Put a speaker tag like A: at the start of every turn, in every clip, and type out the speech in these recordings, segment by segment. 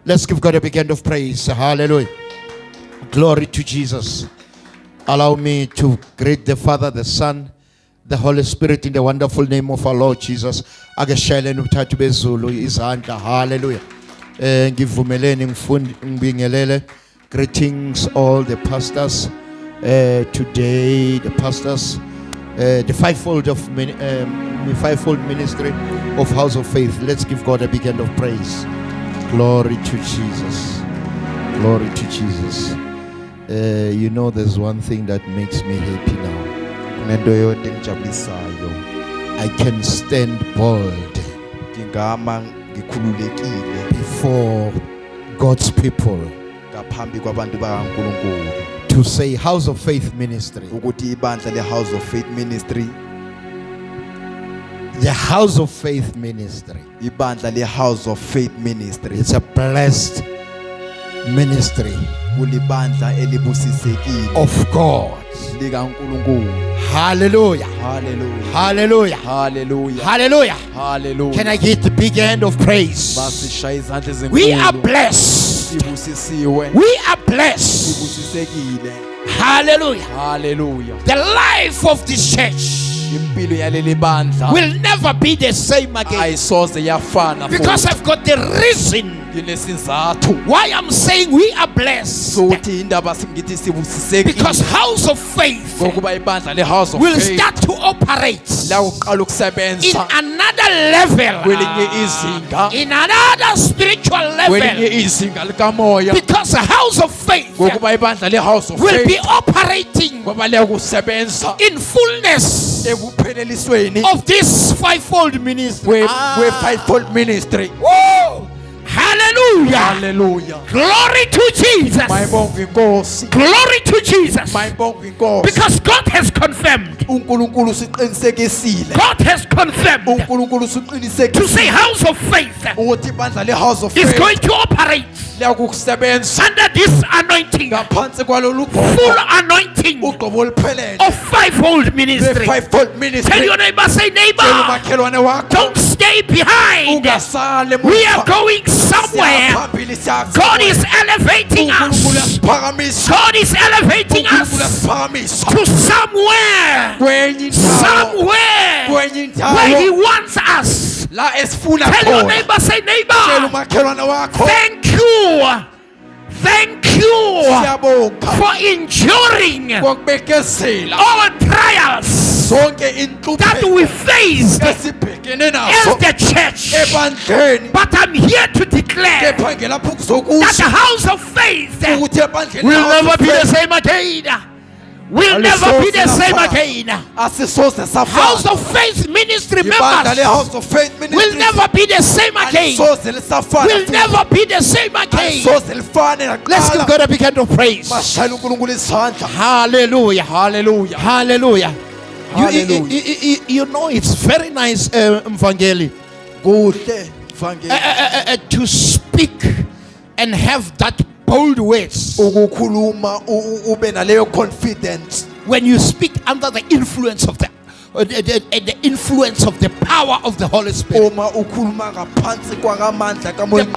A: Let's give God a big hand of praise. Hallelujah. Glory to Jesus. Allow me to greet the Father, the Son, the Holy Spirit in the wonderful name of our Lord Jesus. Agashele nubuthathu bezulu izandla. Hallelujah. Ngivumeleni ngibingelele. Greetings all the pastors. Today the pastors, the fivefold ministry of House of Faith. Let's give God a big hand of praise. Glory to Jesus. Glory to Jesus. You know, there's one thing that makes me happy now. I can stand bold before God's people to say House of Faith Ministry. The House of Faith Ministry. It's a blessed ministry of God. Hallelujah.
B: Hallelujah.
A: Hallelujah.
B: Hallelujah.
A: Hallelujah.
B: Hallelujah.
A: Can I get the big hand of praise? We are blessed. We are blessed. Hallelujah.
B: Hallelujah.
A: The life of this church will never be the same again. Because I've got the reason why I'm saying we are blessed. Because House of Faith will start to operate in another level, in another spiritual level. Because the House of Faith will be operating in fullness of this fivefold ministry. Woo! Hallelujah.
B: Hallelujah.
A: Glory to Jesus. Glory to Jesus. Because God has confirmed. God has confirmed to say House of Faith is going to operate under this anointing, full anointing of fivefold ministry. Tell your neighbor, say neighbor, don't stay behind. We are going somewhere. God is elevating us. God is elevating us to somewhere where He wants us. Tell your neighbor, say neighbor, thank you for enduring all trials that we faced as the church. But I'm here to declare that the House of Faith will never be the same again. Will never be the same again. House of Faith ministry members will never be the same again. Will never be the same again. Let's give God a big hand of praise. Hallelujah.
B: Hallelujah.
A: Hallelujah. You know, it's very nice, Mvangeli, to speak and have that bold words. When you speak under the influence of the influence of the power of the Holy Spirit, the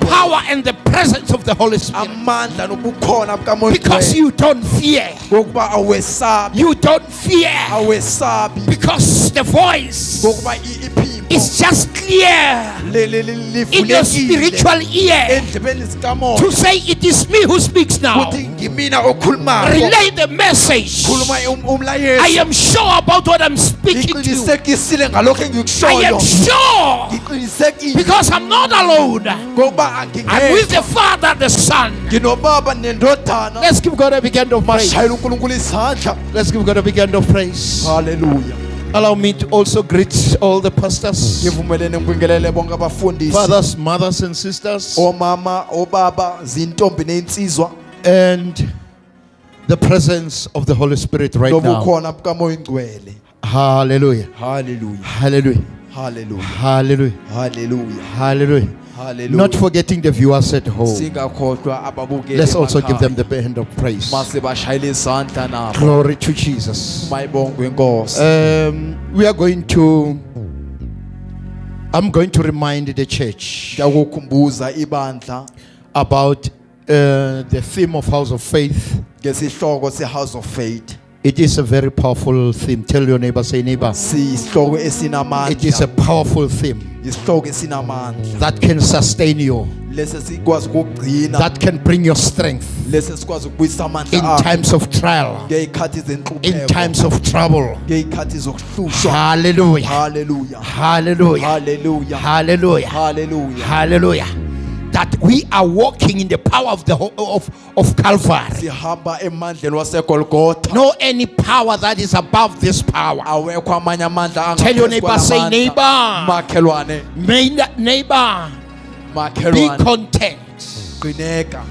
A: power and the presence of the Holy Spirit, because you don't fear. You don't fear because the voice is just clear in your spiritual ear to say, it is me who speaks now. Relay the message. I am sure about what I'm speaking to. I am sure because I'm not alone. I'm with the Father, the Son. Let's give God a big hand of praise. Let's give God a big hand of praise.
B: Hallelujah.
A: Allow me to also greet all the pastors, fathers, mothers, and sisters, and the presence of the Holy Spirit right now. Hallelujah.
B: Hallelujah.
A: Hallelujah.
B: Hallelujah.
A: Hallelujah.
B: Hallelujah.
A: Hallelujah.
B: Hallelujah.
A: Not forgetting the viewers at home. Let's also give them the hand of praise. Glory to Jesus. We are going to, I'm going to remind the church about the theme of House of Faith.
B: ngesihloko se-House of Faith.
A: It is a very powerful theme. Tell your neighbor, say neighbor.
B: Siyisihloko
A: It is a
B: esinamandla.
A: powerful theme
B: Isihloko esinamandla.
A: that can sustain you,
B: Lesi sikwazi ukugcina.
A: that can bring your strength
B: Lesi sikwazi ukubuyisa amandla
A: in
B: akho.
A: times of trial,
B: Ngeyikhathi
A: in
B: zenhlupheko.
A: times of trouble.
B: Ngeyikhathi zokuhlushwa.
A: Hallelujah.
B: Hallelujah.
A: Hallelujah.
B: Hallelujah.
A: Hallelujah.
B: Hallelujah.
A: Hallelujah. That we are walking in the power of the of Calvary.
B: Sihamba emandleni waseGolgotha.
A: No any power that is above this power.
B: Awekho amanye amandla
A: Tell your
B: angaphezu
A: neighbor, say
B: kwalamandla.
A: neighbor.
B: Makhelwane.
A: May that neighbor be
B: Makhelwane.
A: content
B: Qineka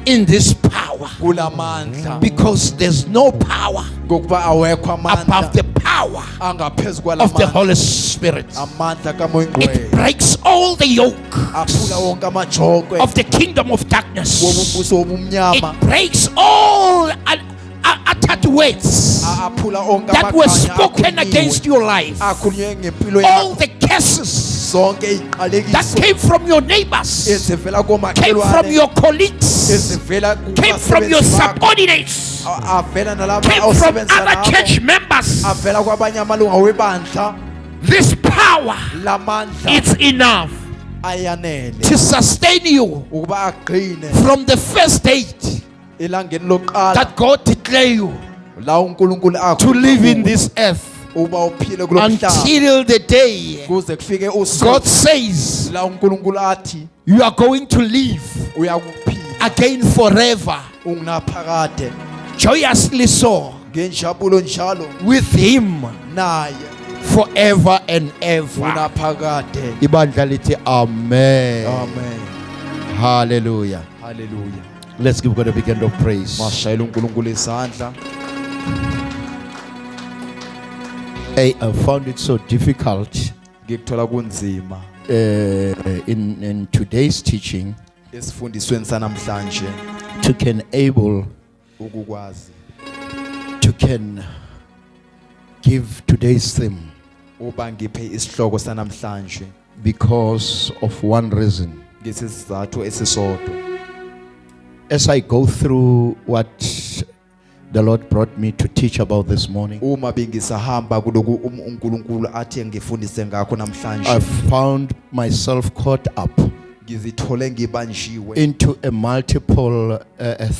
A: in this power,
B: kulamandla.
A: because there's no power
B: Ngokuba awekho
A: above
B: amandla
A: the power
B: angaphezu
A: of the
B: kwalamandla.
A: Holy Spirit.
B: Amandla kaMoya
A: It
B: Ngcwele.
A: breaks all the yoke
B: Aphula wonke amajokwe
A: of the kingdom of darkness.
B: wobumbuso wobumnyama.
A: It breaks all uttered words
B: Aphula onke
A: that were
B: amakhanya
A: spoken
B: akhulunyiwe.
A: against your life.
B: Akhulunywe ngempilo
A: All
B: yakho.
A: the curses
B: Zonke
A: that
B: iziqalekiso
A: came from your neighbors,
B: ezivela
A: came from
B: komakhelwane.
A: your colleagues,
B: Ezivela
A: came from your
B: kubasebenzi bakho.
A: subordinates,
B: Avela nalabo
A: came from
B: awusebenzisa
A: other
B: nabo.
A: church members.
B: Avela kwabanye amalunga webandla.
A: This power,
B: Lamandla
A: it's enough
B: ayanele
A: to sustain you
B: ukuba agcine
A: from the first date
B: elangeni loqala
A: that God declared you
B: la uNkulunkulu akho
A: to live in this earth
B: uba uphile kulomhlaba
A: until the day
B: kuze kufike usuku
A: God says
B: la uNkulunkulu athi
A: you are going to live
B: uyakuphila
A: again forever,
B: ungunaphakade
A: joyously so,
B: ngenjabulo njalo
A: with Him
B: naye
A: forever and ever.
B: unaphakade.
A: Ibandla lithi amen.
B: Amen.
A: Hallelujah.
B: Hallelujah.
A: Let's give God a big hand of praise.
B: Mashayela uNkulunkulu izandla.
A: I found it so difficult
B: Ngikuthola kunzima
A: in today's teaching
B: esifundisweni sanamhlanje
A: to can able
B: ukukwazi
A: to can give today's theme
B: uba ngiphe isihloko sanamhlanje
A: because of one reason.
B: ngesizathu esisodwa.
A: As I go through what the Lord brought me to teach about this morning,
B: Uma bengisahamba kuloku uNkulunkulu athi ngifundise ngakho namhlanje
A: I found myself caught up
B: ngizithole ngibanjiwe
A: into a multiple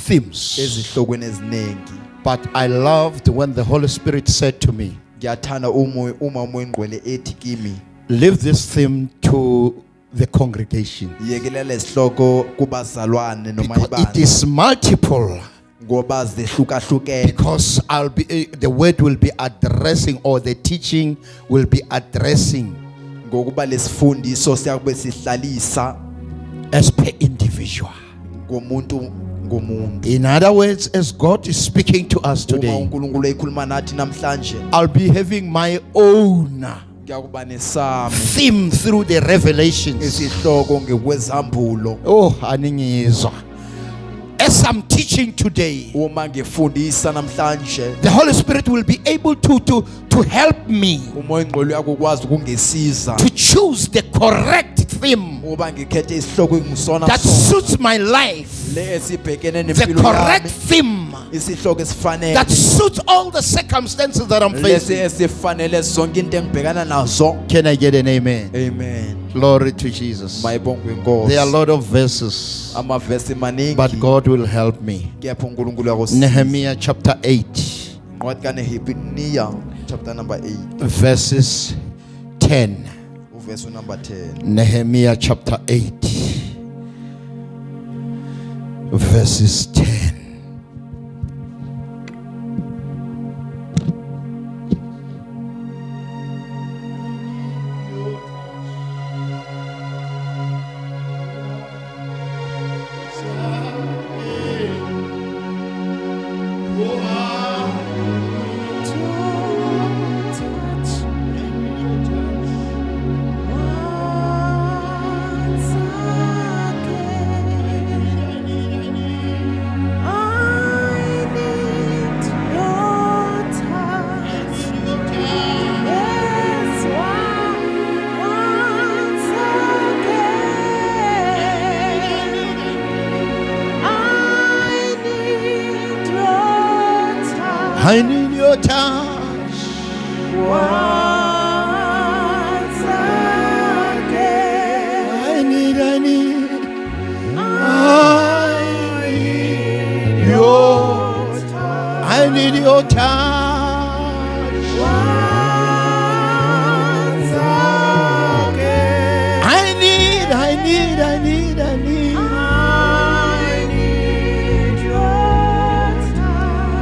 A: themes.
B: ezihlokweni eziningi.
A: But I loved when the Holy Spirit said to me,
B: Ngiyathanda uma uMoya Ngcwele ethi kimi
A: leave this theme to the congregation.
B: yekelela isihloko kubazalwane noma
A: Because it
B: ibandla
A: is multiple.
B: ngoba zehlukahlukene.
A: Because the word will be addressing, or the teaching will be addressing
B: Ngokuba lesifundiso siyakube sihlalisa
A: as per individual.
B: ngomuntu ngomuntu.
A: In other words, as God is speaking to us
B: Uma
A: today,
B: uNkulunkulu ekhuluma nathi namhlanje
A: I'll be having my own
B: ngiyakuba nesami
A: theme through the revelations.
B: isihloko ngekwezambulo.
A: Oh, aningizwa. As I'm teaching today,
B: Uma ngifundisa namhlanje
A: the Holy Spirit will be able to help me
B: uMoya Ngcwele uyakwazi ukungisiza
A: to choose the correct theme
B: uba ngikhethe isihloko engisona
A: that
B: sona
A: suits my life,
B: le esibhekene
A: the
B: nempilo
A: correct
B: yami,
A: theme
B: isihloko esifanele
A: that suits all the circumstances that I'm
B: lesi
A: facing.
B: esifanele zonke into engibhekana nazo.
A: Can I get an amen?
B: Amen.
A: Glory to Jesus.
B: Mayibongwe
A: There are a
B: Inkosi.
A: lot of verses,
B: Amavesi maningi
A: but God will help me.
B: kepha uNkulunkulu yakosiza.
A: Nehemiah chapter 8,
B: Incwadi kaNehemiya chapter number 8
A: verses 10.
B: uverse number 10.
A: Nehemiah chapter 8, verses 10.
C: Once again, I need your touch. I need your touch.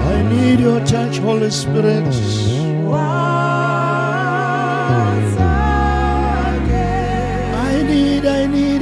C: I need your touch, Holy Spirit. I need your touch.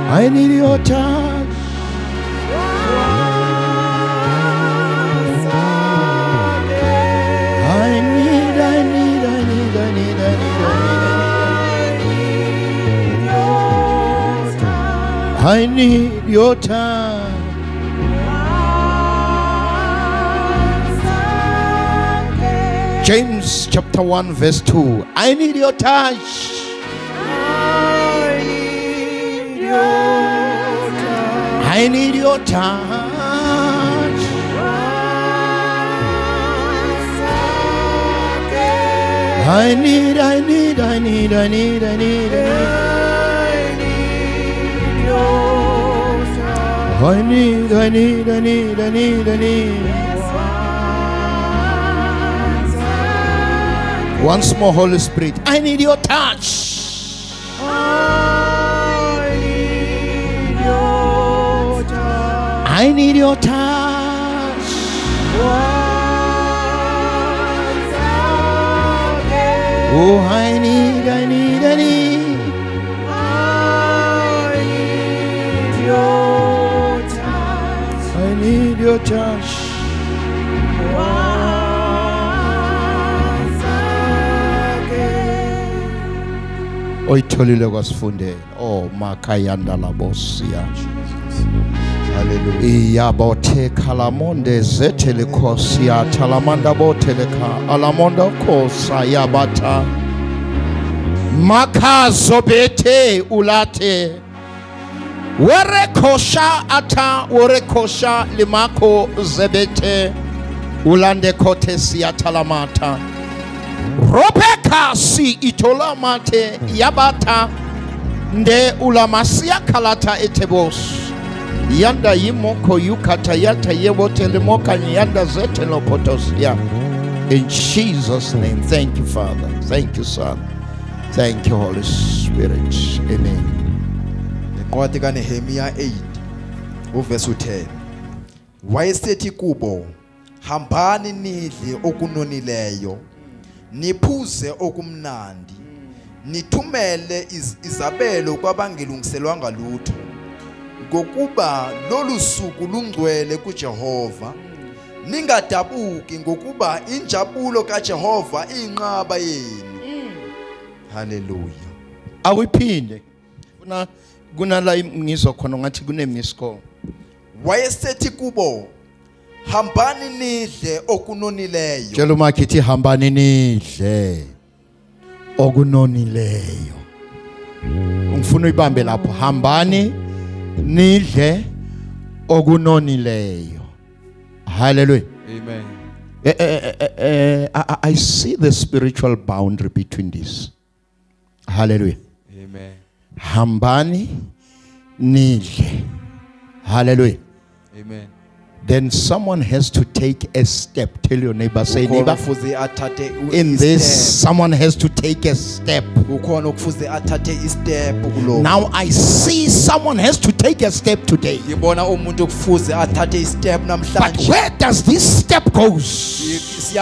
C: I need your touch. I need your touch. I need your touch. James chapter 1 verse 2. I need your touch. I need your touch. I need Once more, Holy Spirit, I need your touch. I need your touch. Oh, I need your touch. Oyitholile kwasifundela. Oh, makayanda labosia. Hallelujah. Iyabote kalamonde zetele kosia talamanda boteleka alamonda kosa yabata makazobete ulate werekosha ata werekosha limako zebete ulande kote siya talamata ropeka si itolamate yabata nde ulamasia kalata etebos yanda yimoko yukata yata yebote limoka yanda zete lokotosia. In Jesus' name, thank you, Father. Thank you, Son. Thank you, Holy Spirit. Amen.
B: Incwadi kaNehemiya 8 uverse 10. Wayesethi kubo, hambani nidle okunonileyo, niphuze okumnandi, nithumele izabelo kwabangelungiselwanga lutho, ngokuba lolu suku lungcwele kuJehova. Ningadabuki ngokuba injabulo kaJehova inqaba yenu. Hallelujah.
C: Awiphinde kunala ngizwa khona ngathi kune miss call.
B: Wayesethi kubo, hambani nidle okunonileyo.
C: Tshela umakithi hambani nidle okunonileyo. Ngifuna uyibambe lapho, hambani nidle okunonileyo. Hallelujah.
B: Amen.
C: I see the spiritual boundary between this. Hallelujah.
B: Amen.
C: Hambani nidle. Hallelujah.
B: Amen.
C: Then someone has to take a step. Tell your neighbor, say neighbor, in this someone has to take a step. Now I see someone has to take a step today. But where does this step goes?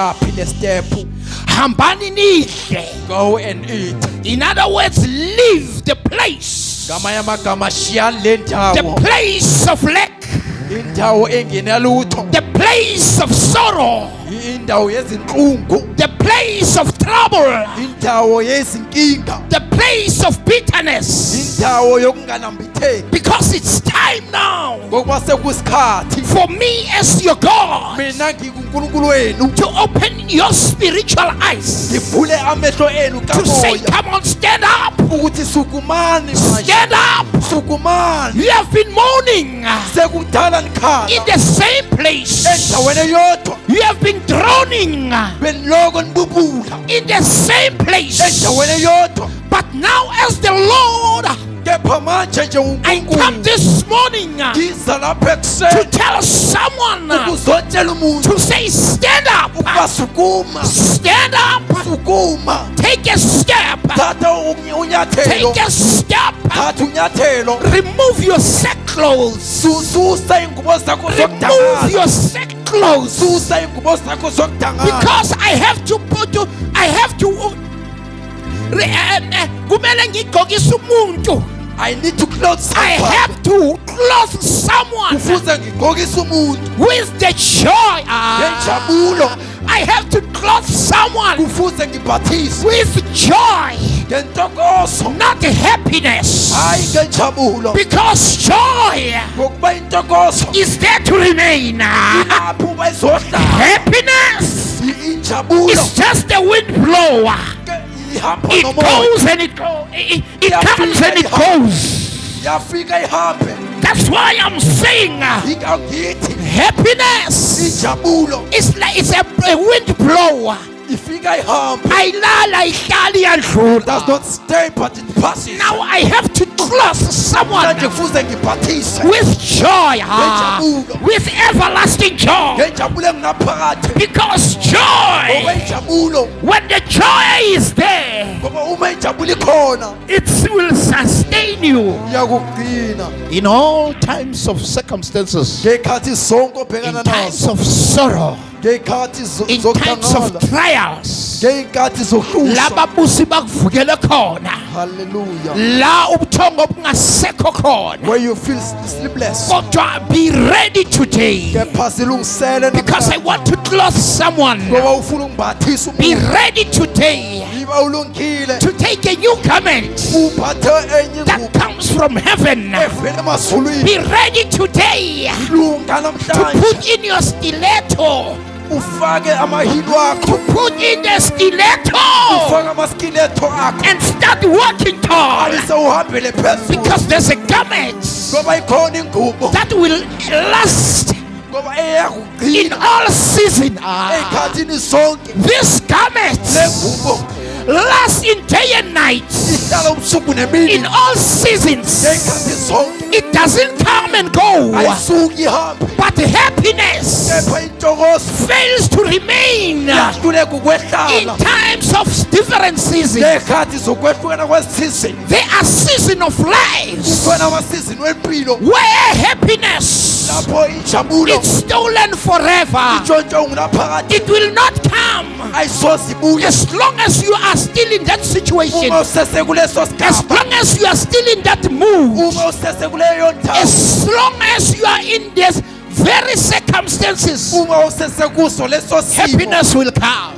C: Hambani nidle.
A: Go and eat.
C: In other words, leave the place
B: ngamanye amagama shiya le
A: the
B: ndawo
A: place of lack,
B: indawo engenalutho
A: the place of sorrow,
B: indawo yezinhlungu
A: the place of trouble,
B: indawo yezinkinga
A: the place of bitterness.
B: indawo yokunganambitheki
A: Because it's time now
B: ngokuba sekusikhathi
A: for me as your God
B: mina ngikuNkulunkulu wenu
A: to open your spiritual eyes,
B: ngivule amehlo enu
A: to say,
B: kamoya
A: come on, stand up,
B: ukuthi sukumani manje
A: stand up.
B: sukumani
A: You have been mourning
B: sekudala
A: in
B: nikhala
A: the same place.
B: endaweni eyodwa
A: You have been droning
B: beniloko nibubula
A: in the same place.
B: endaweni eyodwa
A: But now, as the Lord,
B: kepha manje nje
A: I come
B: uNkulunkulu
A: this morning
B: ngiza lapha
A: to
B: ekuseni
A: tell someone
B: ukuzotshela umuntu
A: to say, stand up,
B: ukuba sukuma
A: stand up,
B: sukuma
A: take a step,
B: thatha unyathelo
A: take a step,
B: thatha unyathelo
A: remove your sackclothes,
B: susa ingubo zakho
A: remove
B: zokudangala
A: your sackclothes,
B: susa ingubo zakho zokudangala
A: because I have to kumele ngigqokise umuntu.
B: I need to clothe
A: I
B: someone
A: have to clothe someone
B: kufuze ngigqokise umuntu
A: with the joy.
B: ngenjabulo
A: I have to clothe someone
B: kufuze ngibhathise
A: with joy,
B: ngentokozo
A: not happiness.
B: hayi ngenjabulo
A: Because joy
B: ngokuba intokozo
A: is there to remain.
B: ilapho uba izohlala
A: Happiness
B: injabulo
A: is just the wind blower.
B: ihamba
A: It
B: nomoya
A: goes and it goes. It comes and it goes.
B: yafika ihambe
A: That's why I'm saying
B: ngithi
A: happiness
B: injabulo
A: is like it's a wind blower.
B: ifika ihambe
A: Ayilala ihlala
B: does
A: iyadlula.
B: not stay but it passes
A: Now I have to clothe someone
B: manje kufuze ngibhathise
A: with joy, with everlasting joy.
B: ngenjabulo engunaphakade
A: Because
B: ngoba
A: joy,
B: injabulo
A: when the joy is there,
B: ngoba uma injabulo ikhona
A: it will sustain you.
B: iyakugcina
C: In all times of circumstances,
B: ngekhathi zonke
A: In
B: obhekana
A: times
B: nazo
A: of sorrow,
B: ngekhathi
A: in times of
B: zokudangala
A: trials,
B: ngey'nkathi zohlushwa
A: laba busi bakuvukele khona,
B: hallelujah
A: la ubuthongo bungasekho khona.
B: where you feel sleepless
A: Kodwa be ready today,
B: kepha silungisele
A: because I want to clothe someone.
B: ngoba ufuna ungibhathise
A: Be
B: umuntu
A: ready today
B: iba ulungile
A: to take a new garment
B: uphathe enye
A: that
B: ingubo
A: comes from heaven.
B: evela emazulwini
A: Be ready today
B: lunga
A: to
B: namhlanje
A: put in your stiletto,
B: ufake amahilo akho
A: put in the stiletto,
B: ufake amaskiletho akho
A: and start working tall,
B: alise uhambele phezulu
A: because there's a garment
B: ngoba ikhona ingubo
A: that will last
B: ngoba
A: in
B: eyakugcina
A: all season.
B: ey'khathini zonke
A: This garment
B: le ngubo
A: lasts in day and night,
B: ihlala ubusuku nemini
A: in all seasons.
B: ngey'khathi zonke
A: It doesn't come and go,
B: ayisuki ihambe
A: but happiness
B: kepha intokozo
A: fails to remain
B: yahluleka
A: in
B: ukwehlala
A: times of different seasons.
B: ngey'khathi zokwehlukana kwesizini
A: There are seasons of lives
B: kukhona amasizini wempilo
A: where happiness
B: lapho injabulo
A: is stolen forever.
B: intshontsho ngunaphakade
A: It will not come
B: ayisoze ibuye
A: as long as you are still in that situation,
B: uma usesekuleso
A: as
B: sigaba
A: long as you are still in that mood,
B: uma usesekuleyo ndawo
A: as long as you are in these very circumstances,
B: uma usesekuso leso simo
A: happiness will come.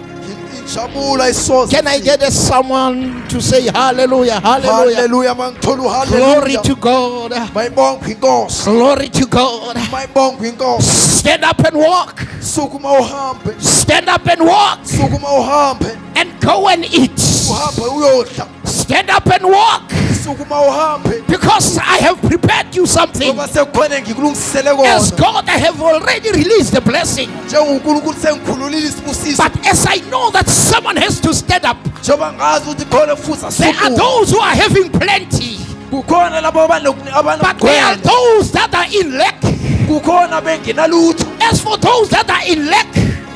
B: injabulo ayisoze
C: can I get someone to say hallelujah, hallelujah?
B: haleluya mangithola
C: Glory
B: uhaleluya
C: to God.
B: mayibongwe inkosi
A: Glory to God.
B: mayibongwe inkosi
A: Stand up and walk.
B: sukuma uhambe
A: Stand up and walk
B: sukuma uhambe
A: and go and eat.
B: uhambe uyodla
A: Stand up and walk,
B: sukuma uhambe
A: because I have prepared you something.
B: ngoba sekukhona ngikulungisele
A: As
B: kona
A: God, I have already released the blessing.
B: njengonkulunkulu sengikhululile isibusiso
A: But as I know that someone has to stand up,
B: njengoba ngazi ukuthi khona futhi
A: there are
B: asukuma
A: those who are having plenty,
B: kukhona labo
A: but there are
B: abanogcwele
A: those that are in lack.
B: kukhona bengenalutho
A: As for those that are in lack,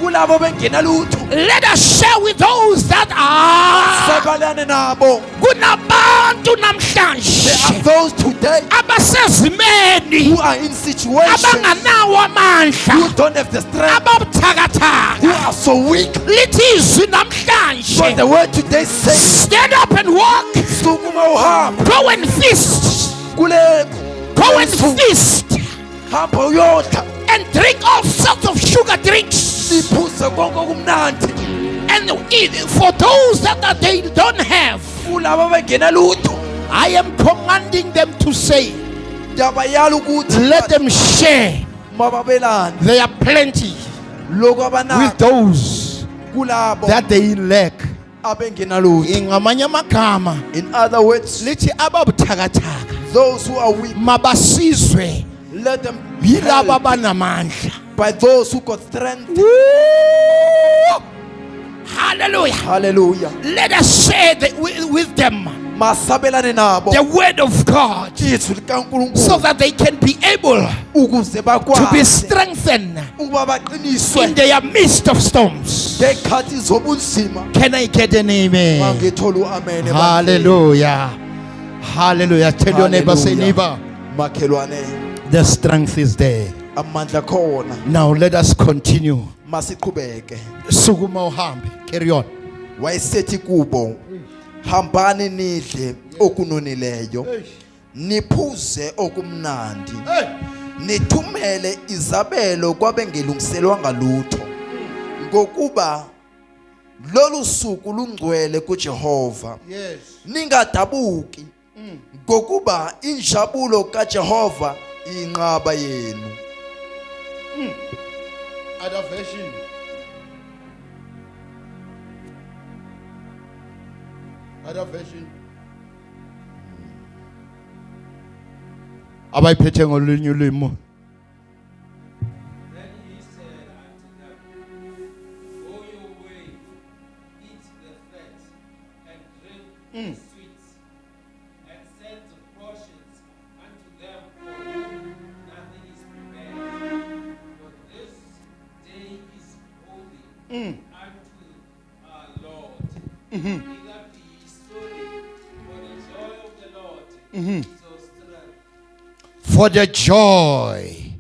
B: kulabo bengenalutho
A: let us share with those that are.
B: sabalane nabo
A: Kunabantu
B: there are
A: namhlanje
B: those today
A: abasezimeni
B: who are in situations
A: abanganawo amandla,
B: who don't have the strength who
A: ababuthakathaka.
B: are so weak
A: Lithi izwi
B: but the
A: namhlanje,
B: word today says
A: stand up and walk.
B: sukuma
A: mawuhamba
D: Go and feast.
A: kule
D: Go and feast.
A: hamba uyodla
D: And drink all sorts of sugar drinks.
A: iphuze konke okumnandi
D: And eat for those that they don't have.
A: kulabo bengena lutho
D: I am commanding them to say,
A: yabayala ukuthi
D: let them share
A: mababelane
D: their plenty
A: lokho
C: with
A: abanako
C: those
A: kulabo
C: that they lack.
A: abengena lutho.
C: Ngamanye amagama
A: In other words,
C: lithi ababuthakathaka
A: those who are weak,
C: mabasizwe
A: let them be
C: yilabo
A: helped
C: abanamandla.
A: by those who got strength.
D: hallelujah.
A: Hallelujah.
D: Let us share with them
A: Masabelane nabo
D: the word of God
A: izwi likaNkulunkulu
D: so that they can be able
A: ukuze
D: to be
A: bakwazi
D: strengthened
A: ukuba baqiniswe
D: in their midst of storms.
A: ngekhathi zobunzima.
C: Can I get an amen?
A: Mangithola uamen.
C: Hallelujah. Hallelujah. Tell your neighbor, say neighbor,
A: Makhelwane,
C: the strength is there.
A: amandla khona.
C: Now let us continue.
A: Masiqhubeke.
C: Sukuma uhambe. Carry on.
A: Wayesethi kubo, hambani nidle okunonileyo, niphuze okumnandi, nithumele izabelo kwabengelungiselwanga lutho, ngokuba lolu suku lungcwele kuJehova. Ningadabuki, ngokuba injabulo kaJehova iyinqaba yenu.
C: Other version. Other version. Abayiphethe ngolunye ulimi.
E: Then he said unto them, go your way, eat the fat, and drink the sweet, and send portions unto them for whom nothing is prepared. For this day is holy unto our Lord. Neither be ye sorry, for the joy of the Lord is your strength.
C: For the joy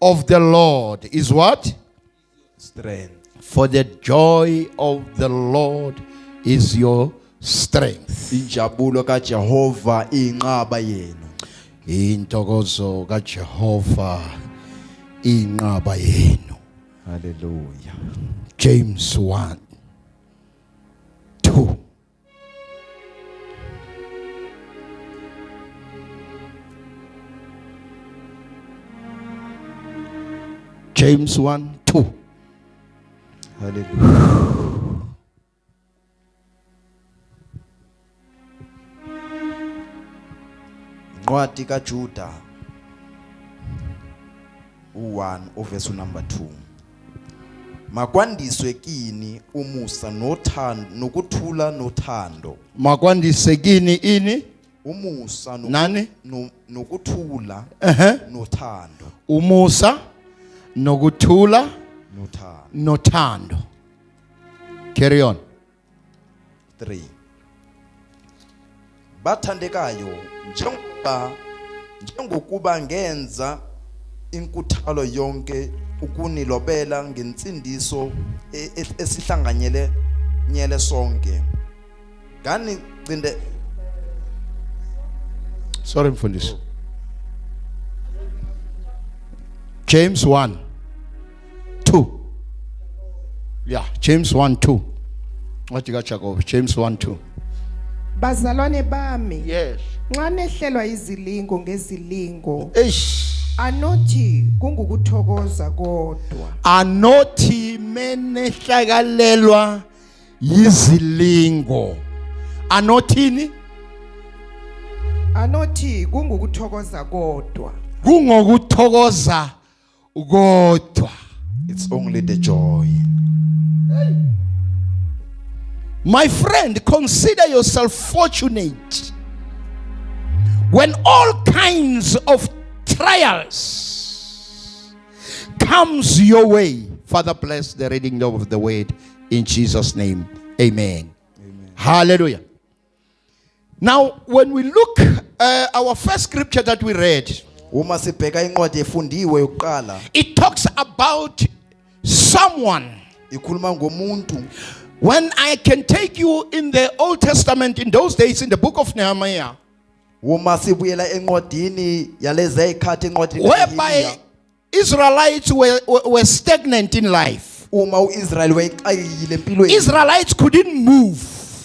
C: of the Lord is what?
A: Strength.
C: For the joy of the Lord is your strength.
A: Injabulo kaJehova iyinqaba yenu.
C: Intokozo kaJehova inqaba yenu.
A: Hallelujah.
C: James 1, 2. James 1, 2.
A: Hallelujah. Incwadi kaJuda 1 verse number 2. Makwandiswe kini umusa nothando nokuthula nothando.
C: Makwandise kini ini
A: Umusa
C: nani?
A: nokuthula nothando.
C: Umusa nokuthula
A: Nothando.
C: nothando. Carry on.
A: 3. Bathandekayo, njengokuba ngenza inkuthalo yonke ukunilobela ngensindiso esihlanganyele nyele sonke. Gani cinde.
C: Sorry mfundisi. James 1, 2. Yeah, James 1, 2. What you got, Jacob? James 1, 2.
F: Bazalwane bami,
C: Yes.
F: nxa nehlelwa izilingo ngezilingo,
C: Eish.
F: anothi kungukuthokoza kodwa.
C: Anothi menehlakalelwa yizilingo. Anothini?
F: Anothi kungukuthokoza kodwa.
C: Kungokuthokoza kodwa.
A: It's only the joy.
C: My friend, consider yourself fortunate when all kinds of trials comes your way. Father, bless the reading of the word in Jesus' name. Amen. Hallelujah. Now, when we look our first scripture that we read,
A: Uma sibheka incwadi efundiwe yokuqala,
C: it talks about someone
A: ikhuluma ngomuntu
C: When I can take you in the Old Testament in those days in the book of Nehemiah,
B: uma sibuyela encwadini yalezi ezikhathi encwadini
C: whereby Israelites were stagnant in life.
B: uma uIsrael wayeqayile empilweni
C: Israelites couldn't move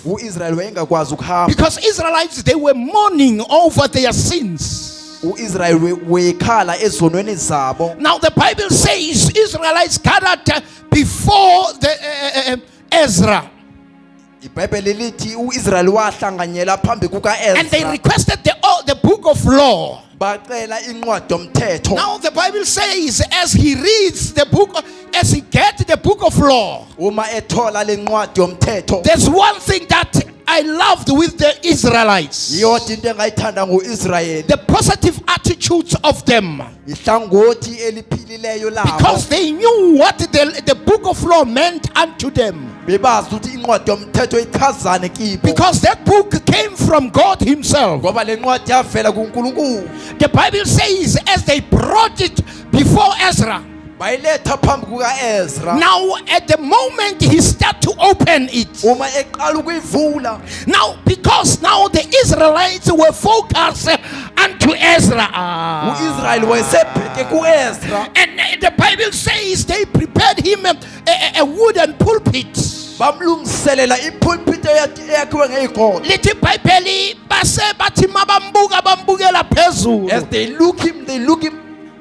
B: uIsrael wayengakwazi ukuhamba
C: because Israelites, they were mourning over their sins.
B: uIsrael wayekhala ezonweni zabo.
C: Now the Bible says Israelites gathered before the Ezra,
B: iBhayibheli lithi uIsrael wahlanganyela phambi
C: and they
B: kukaEzra
C: requested the book of law.
B: bacela incwadi yomthetho.
C: Now the Bible says as he reads the book, as he gets the book of law,
B: uma ethola lencwadi yomthetho
C: there's one thing that I loved with the Israelites:
B: yodwa into engayithanda ngoIsrael
C: the positive attitudes of them,
B: ihlangothi eliphilileyo labo
C: because they knew what the book of law meant unto them.
B: bebazi ukuthi incwadi yomthetho ichazane kibo
C: Because that book came from God Himself.
B: ngoba lencwadi yavela kuNkulunkulu.
C: The Bible says as they brought it before Ezra,
B: bayiletha phambi kukaEzra.
C: now at the moment he started to open it,
B: uma eqala ukuyivula
C: now because now the Israelites were focused unto Ezra,
B: uIsrael wayesebheke kuEzra
C: and the Bible says they prepared him a wooden pulpit.
B: bamlungiselela ipulpit eyakhiwe ngeyigodo.
C: Lithi iBhayibheli base bathi mabambuka bambukela phezulu.
B: As they look him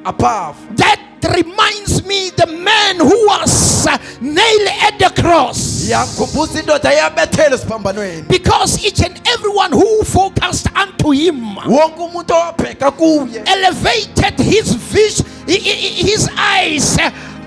B: above.
C: That reminds me the man who was nailed at the cross.
B: Yakhumbuza indoda eyabethele siphambanweni.
C: Because each and everyone who focused unto him
B: Wonke umuntu owabheka kuye
C: elevated his vision, his eyes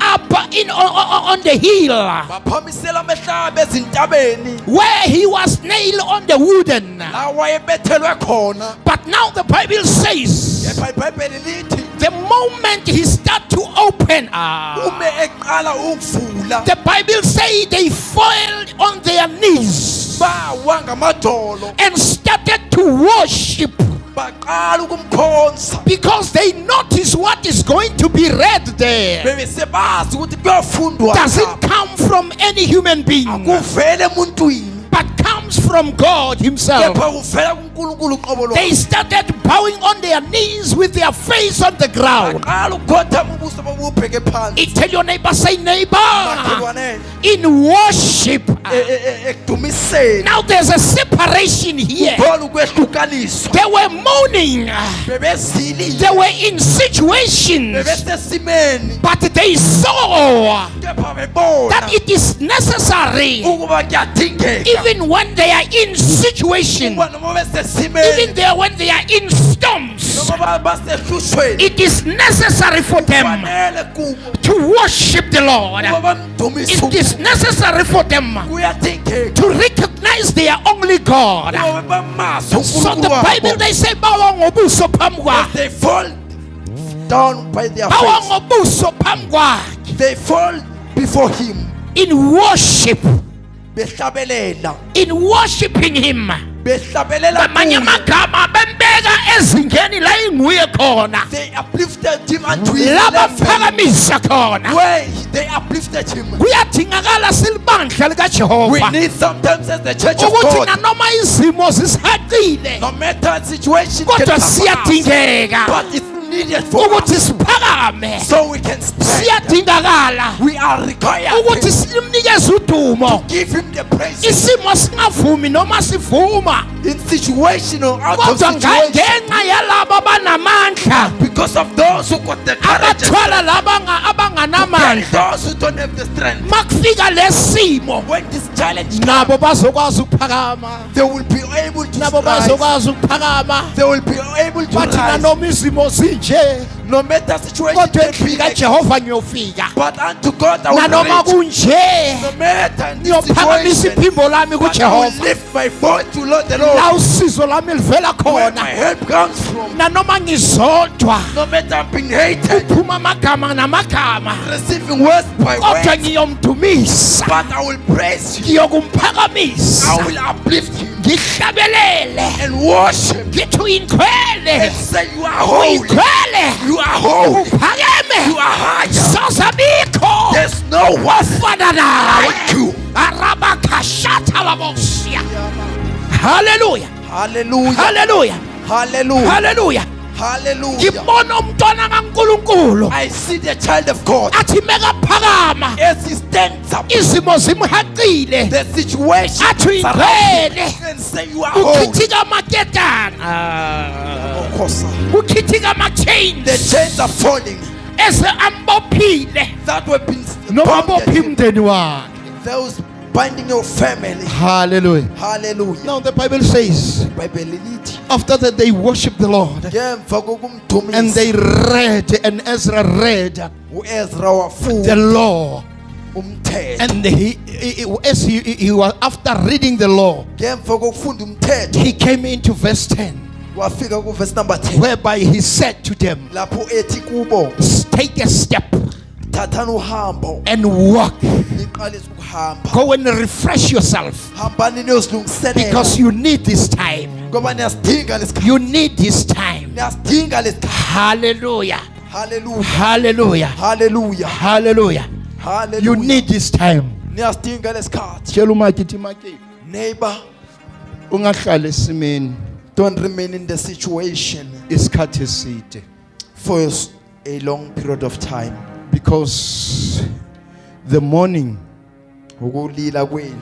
C: up on the hill
B: baphamisela amehlo ezintabeni
C: where he was nailed on the wooden.
B: la wayebethelwe khona.
C: But now the Bible says
B: Kepha iBhayibheli lithi
C: the moment he started to open,
B: ume eqala ukuvula
C: the Bible says they fell on their knees
B: bawa ngamadolo
C: and started to worship,
B: baqala ukumkhonza
C: because they notice what is going to be read there
B: bebesebazi ukuthi kuyafundwa
C: doesn't come from any human being,
B: akuvele emuntwini
C: but comes from God Himself.
B: kepha kuvela kuNkulunkulu qobo
C: They
B: lo.
C: started bowing on their knees with their face on the ground.
B: baqala ukukhothama ubuso babubheke phansi.
C: Tell your neighbor, say neighbor,
B: Makhelwane,
C: in worship.
B: ekudumiseni
C: Now there's a separation here.
B: khona ukwehlukaniswa.
C: They were mourning,
B: Bebezilile
C: they were in situations,
B: bebesesimeni
C: but they saw
B: kepha bebona
C: that it is necessary,
B: ukuba kuyadingeka
C: even when they are in situations,
B: ukuba noma
C: even
B: besesimeni
C: there when they are in storms,
B: noma basehlushweni
C: it is necessary for them
B: fanele kubo
C: to worship the Lord.
B: ukuba bamdumise
C: It is necessary for them
B: kuyadingeka
C: to recognize their only God.
B: ukuba bamazi
C: So the
B: uNkulunkulu
C: Bible,
B: wabo.
C: they say bawa ngobuso phambi kwakhe,
B: They fall down by their
C: bawa
B: face.
C: ngobuso phambi kwakhe,
B: They fall before him
C: in worship,
B: behlabelela
C: in worshiping Him.
B: behlabelela
C: Ngamanye
B: kuye.
C: amagama bembeka ezingeni la inguye khona,
B: They uplifted him unto his
C: la
B: level
C: bamphakamisa khona.
B: where they uplifted him.
C: Kuyadingakala silibandla
B: We
C: likaJehova
B: need sometimes as the church of
C: ukuthi
B: God,
C: nanoma izimo zisihaqile
B: no matter situation
C: kodwa
B: can come up,
C: siyadingeka
B: but it's needed for
C: ukuthi
B: us
C: siphakame.
B: so we can stand.
C: Siyadingakala
B: We are required
C: ukuthi
B: to
C: simnikeze udumo.
B: give him the praise
C: Isimo singavumi noma sivuma,
B: in situation or out of
C: kodwa
B: situation
C: ngenxa yalabo abanamandla,
B: because of those who got the courage
C: abathwala laba
B: and
C: abanganamandla,
B: those who don't have the strength.
C: makufika lesimo
B: When this challenge
C: nabo bazokwazi ukuphakama,
B: they will be able to
C: nabo
B: rise.
C: bazokwazi ukuphakama.
B: They will be able to
C: Bathi
B: rise
C: nanoma izimo zinje,
B: no matter situation
C: kodwa
B: can be
C: endlini
B: like,
C: kaJehova ngiyofika,
B: but unto God I will
C: nanoma
B: reach.
C: kunje
B: No matter in this
C: ngiyophakamisa
B: situation,
C: iphimbo lami
B: but I will
C: kuJehova,
B: lift my voice to Lord the Lord
C: la usizo lami livela
B: where my
C: khona.
B: help comes from.
C: Nanoma ngizodwa
B: No matter I'm being hated,
C: kuphuma amagama namagama,
B: receiving words by
C: kodwa
B: words,
C: ngiyomdumisa,
B: but I will praise you.
C: ngiyokumphakamisa,
B: I will uplift you
C: ngihlabelele,
B: and worship
C: ngithi
B: and
C: uyinkhwele,
B: say you are holy.
C: uyinkhwele
A: ugcwele
C: You are holy.
A: uphakeme
C: You are higher.
A: sozabikho
C: There's no one
A: fana nawe
C: like you.
A: arabakashatalabosia. Hallelujah,
B: Hallelujah.
A: hallelujah,
B: Hallelujah.
A: hallelujah.
B: Hallelujah.
A: ngibona umntwana kaNkulunkulu
B: I see the child of God
A: athi mekaphakama
B: as he stands up.
A: izimo zimhaqile
B: The situation
A: athi
B: surrounding
A: ingcwele
B: him and say you are holy.
A: ukhithika amaketana
B: Nkosi.
A: ukhithika ama-chains
B: The chains are falling.
A: ese ambophile
B: That were been
C: Nobophi
B: bounded.
C: umndeni wakhe.
B: Those binding your family.
C: Hallelujah.
B: Hallelujah.
C: Now the Bible says,
B: Bible lithi
C: after that they worshiped the Lord.
B: ngemva kokumdumisa
C: And they read, and Ezra read
B: uEzra
C: the
B: wafunda
C: law.
B: umthetho.
C: And as he was after reading the law,
B: Ngemva kokufunda umthetho
C: he came into verse 10,
B: wafika ku verse number 10
C: whereby he said to them,
B: lapho ethi kubo
C: take a step
B: thathani uhambo
C: and walk.
B: niqalise ukuhamba.
C: Go and refresh yourself,
B: Hambani niyozilungiselela
C: because you need this time.
B: ngoba niyasidinga lesikhathi.
C: You need this time.
B: Niyasidinga lesikhathi.
C: Hallelujah.
B: Hallelujah.
C: Hallelujah.
B: Hallelujah.
C: Hallelujah.
B: Hallelujah.
C: You need this time.
B: niyasidinga lesikhathi.
C: Tshela umakithi maki
B: Neighbor,
C: ungahlala esimeni
B: don't remain in the situation
C: isikhathi eside,
B: for a long period of time.
C: because the morning
B: Ukulila kwenu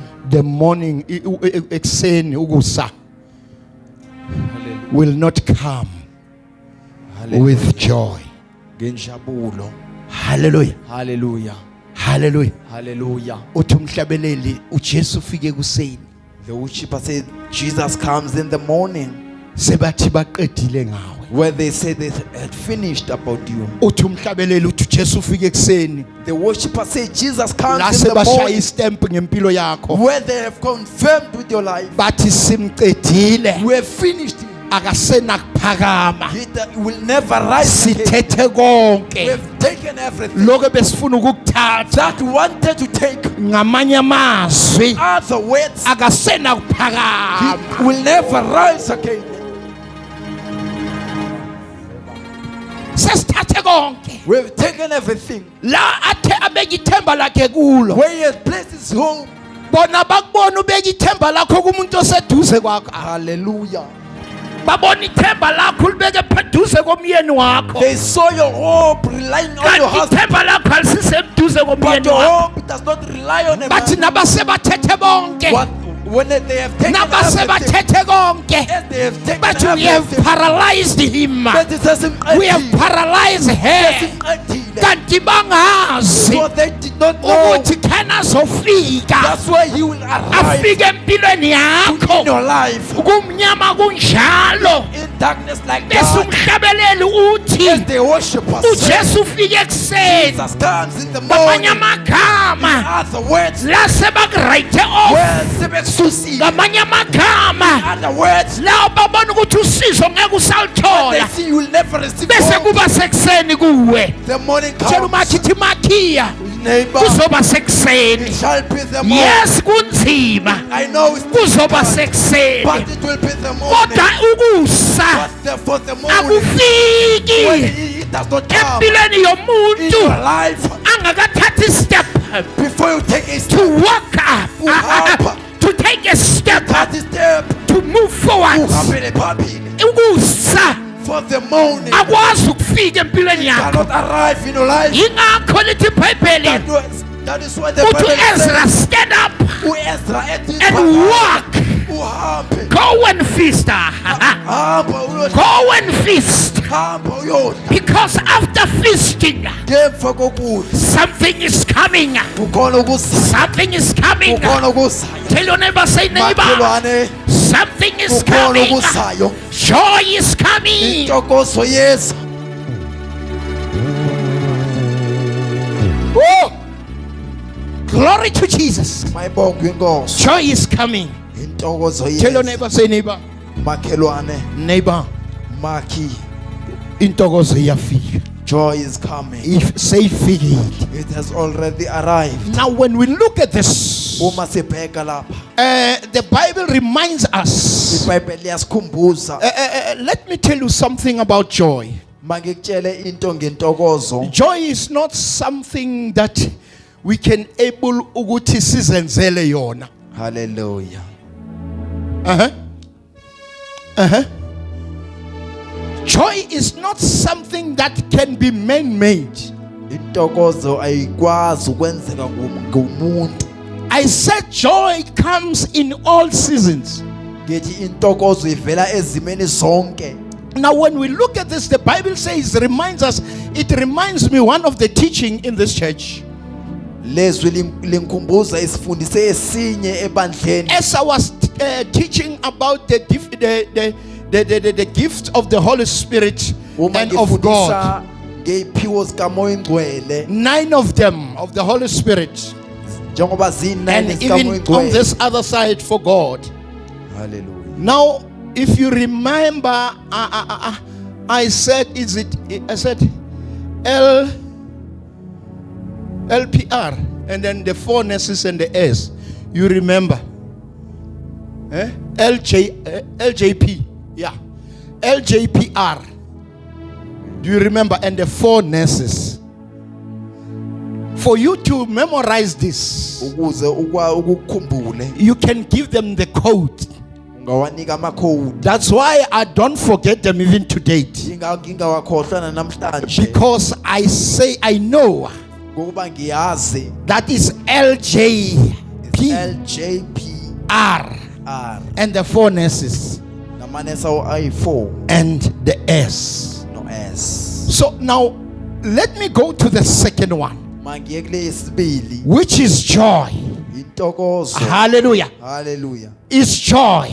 C: ekseni ukusa will not come with joy.
B: ngenjabulo.
C: Hallelujah.
B: Hallelujah.
C: Hallelujah.
B: Hallelujah.
C: Uthi umhlabeleli uJesu ufike kuseni,
B: The worshiper said Jesus comes in the morning,
C: sebathi baqedile ngawe.
B: where they said they had finished about you.
C: Uthi umhlabeleli uthi uJesu ufike kuseni,
B: The worshiper said Jesus
C: la
B: comes in the
C: sebashaya
B: morning,
C: istamp ngempilo yakho,
B: where they have confirmed with your life.
C: bathi simqedile,
B: We have finished him.
C: akasena kuphakama.
B: He will never rise again.
C: Sithethe
B: We
C: konke
B: have taken everything
C: lokho besifuna ukukuthatha,
B: that we wanted to take.
C: ngamanye amazwi
B: Other words,
C: akasena kuphakama.
B: he will never rise again.
C: Sesithathe konke
B: We have taken everything.
C: la athe abeka ithemba lakhe kulo,
B: Where he has placed his home.
C: bona bakubona ubeka ithemba lakho kumuntu oseduze kwakho,
B: Hallelujah.
C: babona ithemba lakho ulibeke pheduze komyeni wakho,
B: They saw your hope relying on your
C: kanti
B: husband,
C: ithemba lakho alisiseduze
B: but
C: komyeni
B: your
C: wakho.
B: hope does not rely on a
C: Bathi
B: man.
C: nabasebathethe bonke,
B: What, when they have taken everything,
C: nabasebathethe konke,
B: as they have taken
C: bathi we have
B: everything,
C: paralyzed him,
B: but it says him
C: we have paralyzed her, kanti bangazi
B: so they did not know.
C: ukuthi khana azofika
B: That's why he will arrive
C: afike empilweni
B: in
C: yakho
B: your life
C: kumnyama kunjalo,
B: in darkness like
C: bese
B: that.
C: umhlabeleli uthi
B: As the worshippers say,
C: uJesu ufike ekuseni,
B: Jesus comes in the
C: ngamanye
B: morning.
C: amagama
B: Other words,
C: la sebakurayithe off,
B: where sebekususile.
C: ngamanye amagama
B: Other words,
C: la babona ukuthi usizo ngeke
B: they
C: usalithola,
B: see you will never receive
C: bese
B: hope.
C: kuba sekuseni kuwe.
B: The morning
C: Tshela
B: comes.
C: umakithi makhiya
B: Neighbor,
C: kuzoba
B: it
C: sekuseni.
B: shall be the morning.
C: Yes kunzima,
B: I know it's
C: kuzoba
B: difficult,
C: sekuseni,
B: but it will be the morning.
C: kodwa ukusa
B: But for the morning, when
C: akufiki
B: it does not come
C: empilweni
B: in
C: yomuntu
B: your life,
C: angakathathi step
B: before you take a
C: to
B: step,
C: walk up,
B: Uhamba.
C: to take a step
B: that step,
C: to move forward,
B: uhambele phambili.
C: ukusa
B: For the morning
C: akwazi ukufika empilweni yakho.
B: cannot arrive in your life.
C: Yingakho lithi ibhayibheli
B: That is why the
C: uthi
B: Bible
C: Ezra
B: says,
C: stand up
B: Ezra
C: and walk,
B: uhambe,
C: go and feast,
B: hamba uyodla,
C: go and feast,
B: hamba uyodla.
C: because after feasting
B: Ngemva kokudla
C: something is coming,
B: kukhona ukuzayo,
C: something is coming.
B: kukhona ukuzayo.
C: Tell your neighbor, say neighbor,
B: Makhelwane,
C: something is
B: kukhona
C: coming,
B: ukuzayo.
C: joy is coming.
B: Intokozo yeza.
C: Woo! Glory to Jesus.
B: Mayibongwe inkosi.
C: Joy is coming.
B: Intokozo
C: Tell your
B: yeza.
C: neighbor, say neighbor,
B: Makhelwane,
C: neighbor,
B: Maki,
C: intokozo iyafika.
B: joy is coming.
C: If say ifikile.
B: It has already arrived.
C: Now when we look at this,
B: Uma sibheka lapha,
C: the Bible reminds us.
B: iBhayibheli liyasikhumbuza.
C: Let me tell you something about joy.
B: Mangikutshele into ngentokozo.
C: Joy is not something that we can able ukuthi sizenzele yona.
B: Hallelujah.
C: Joy is not something that can be man-made.
B: Intokozo ayikwazi ukwenzeka ngumuntu.
C: I said joy comes in all seasons.
B: Ngithi intokozo ivela ezimeni zonke.
C: Now when we look at this, the Bible says, it reminds me one of the teaching in this church.
B: Lezwi linkumbuza isifundise esinye ebandleni.
C: As I was teaching about the gift of the Holy Spirit and of God, 9 of them of the Holy Spirit, and even on this other side for God.
B: Hallelujah.
C: Now, if you remember, I said, I said LPR, and then the 4 S's and the S. You remember? LJP, yeah, LJPR. Do you remember? And the 4 S's. For you to memorize this, you can give them the code. That's why I don't forget them even to date. Because I know that is LJPR and the 4 S's and the S. So now let me go to the second one, which is joy. Hallelujah.
B: Hallelujah.
C: Is joy.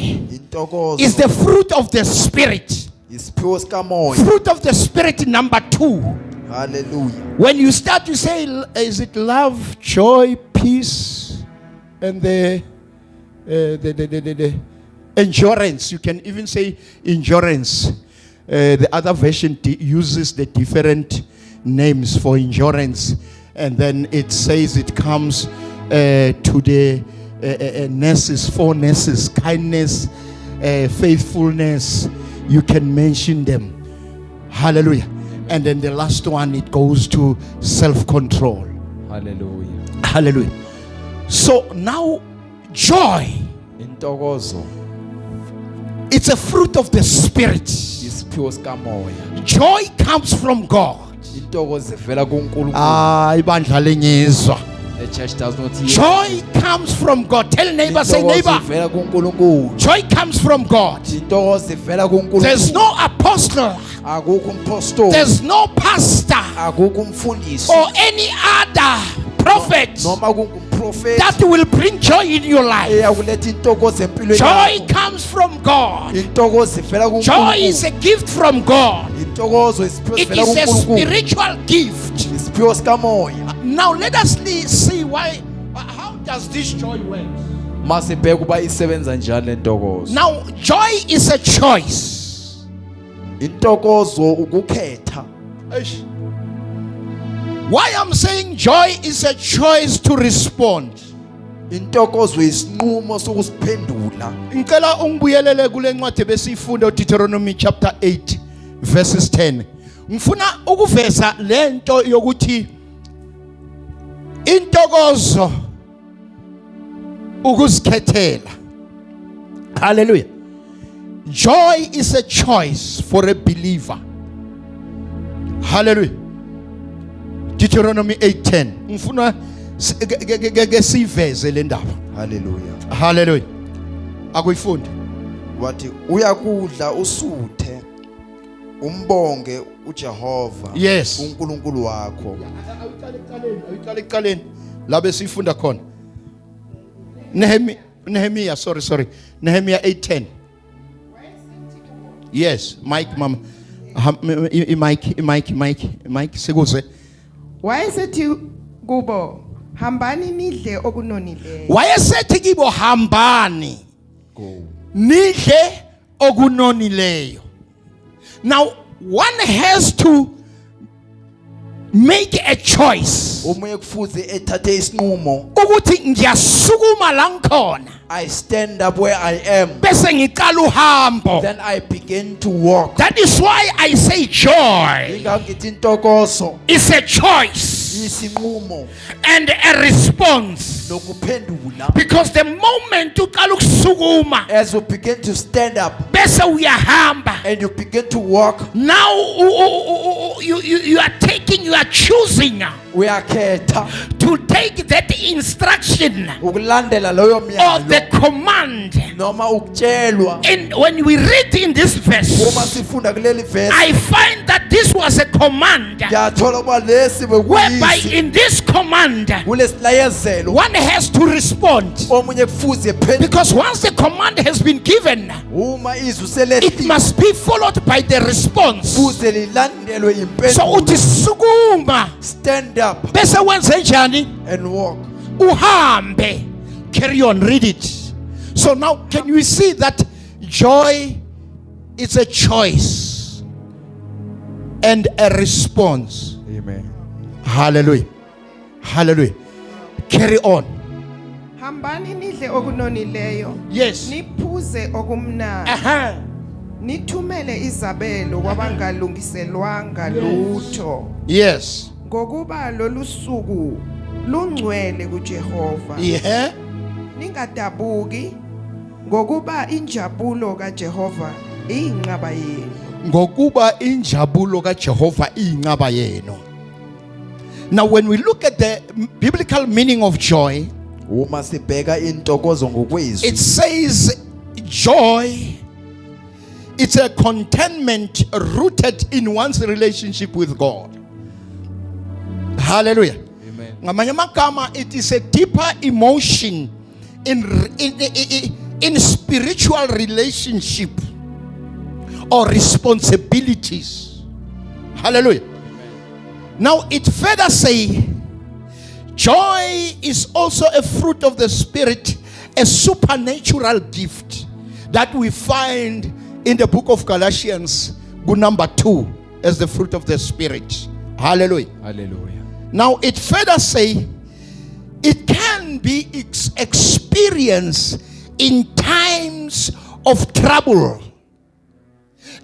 C: Is the fruit of the Spirit. Fruit of the Spirit number 2.
B: Hallelujah.
C: When you start to say, is it love, joy, peace, and the endurance? You can even say endurance. The other version uses the different names for endurance, and then it says it comes to the nesses, 4 nesses, kindness, faithfulness. You can mention them. Hallelujah. And then the last one, it goes to self-control.
B: Hallelujah.
C: Hallelujah. So now, joy, it's a fruit of the Spirit. Joy comes from God.
B: The church does not hear.
C: Joy comes from God. Tell neighbor, say neighbor. Joy comes from God. There's no apostle. There's no pastor or any other prophet that will bring joy in your life. Joy comes from God. Joy is a gift from God. It is a spiritual gift. Now let us see why. How does this joy work? Now joy is a choice. Why I'm saying joy is a choice to respond. Ngicela ungibuyelele kule ncwadi besifunda uDeuteronomy chapter 8 verses 10. Ngifuna ukuveza lento yokuthi intokozo ukuzikhethela. Hallelujah. Joy is a choice for a believer. Hallelujah. Deuteronomy 8:10. Ngifuna siveze le ndaba.
B: Hallelujah.
C: Hallelujah. Akuyifundi.
B: Wathi uyakudla usuthe umbonge uJehova
C: Yes.
B: uNkulunkulu wakho.
C: Awuqale eqaleni la besifunda khona. Nehemiah, sorry. Nehemiah 8:10. Yes, Mike mama. Mike sekuze.
F: Wayesethi kubo hambani nidle okunonileyo.
C: Wayesethi kibo hambani nidle okunonileyo. Now one has to
A: make a choice
B: omunye kufuze ethathe isinqumo.
A: ukuthi ngiyasukuma la ngikhona
B: I stand up where I am,
A: bese ngiqala uhambo.
B: then I begin to walk.
A: That is why I say joy
B: Ingakho ngithi intokozo
A: is a choice
B: isinqumo
A: and a response.
B: nokuphendula.
A: Because the moment uqala ukusukuma
B: As you begin to stand up
A: bese uyahamba,
B: and you begin to walk,
A: now you are choosing
B: uyakhetha
A: to take that instruction
B: ukulandela loyo
A: of the
B: myalo
A: command.
B: noma ukutshelwa.
A: And when we read in this
B: Uma
A: verse,
B: sifunda kuleli verse
A: I find that this was a command
B: ngiyathola ukuba lesi
A: whereby
B: bekuyisi
A: in this command
B: kulesilayezelo
A: one has to respond.
B: omunye kufuze phendula.
A: Because once the command has been given,
B: Uma izwi
A: it
B: selehli
A: must be followed by the response.
B: kuze lilandelwe
A: So
B: impendulo.
A: uthi sukuma
B: Stand up
A: bese wenze njani?
B: and walk.
A: Uhambe. Carry on, read it. So now can you see that joy is a choice and a response?
B: Amen.
A: Hallelujah. Hallelujah. Carry on.
F: Hambani nidle okunonileyo.
A: Yes.
F: Niphuze okumnandi.
A: Uh-huh.
F: Nithumele izabelo kwabangalungiselwanga lutho.
A: Yes.
F: Ngokuba lolusuku lungcwele kuJehova.
A: Yeah.
F: Ningadabuki ngokuba injabulo kaJehova iyinqaba yenu.
A: Ngokuba injabulo kaJehova iyinqaba yenu. Now when we look at the biblical meaning of joy,
B: Uma sibheka intokozo ngokwezwi,
A: it says joy, it's a contentment rooted in one's relationship with God. Hallelujah.
B: Amen.
A: Ngamanye amagama, it is a deeper emotion in spiritual relationship or responsibilities. Hallelujah. Now it further say joy is also a fruit of the Spirit, a supernatural gift that we find in the book of Galatians, number 2, as the fruit of the Spirit. Hallelujah.
B: Hallelujah.
A: Now it further say it can be experienced in times of trouble.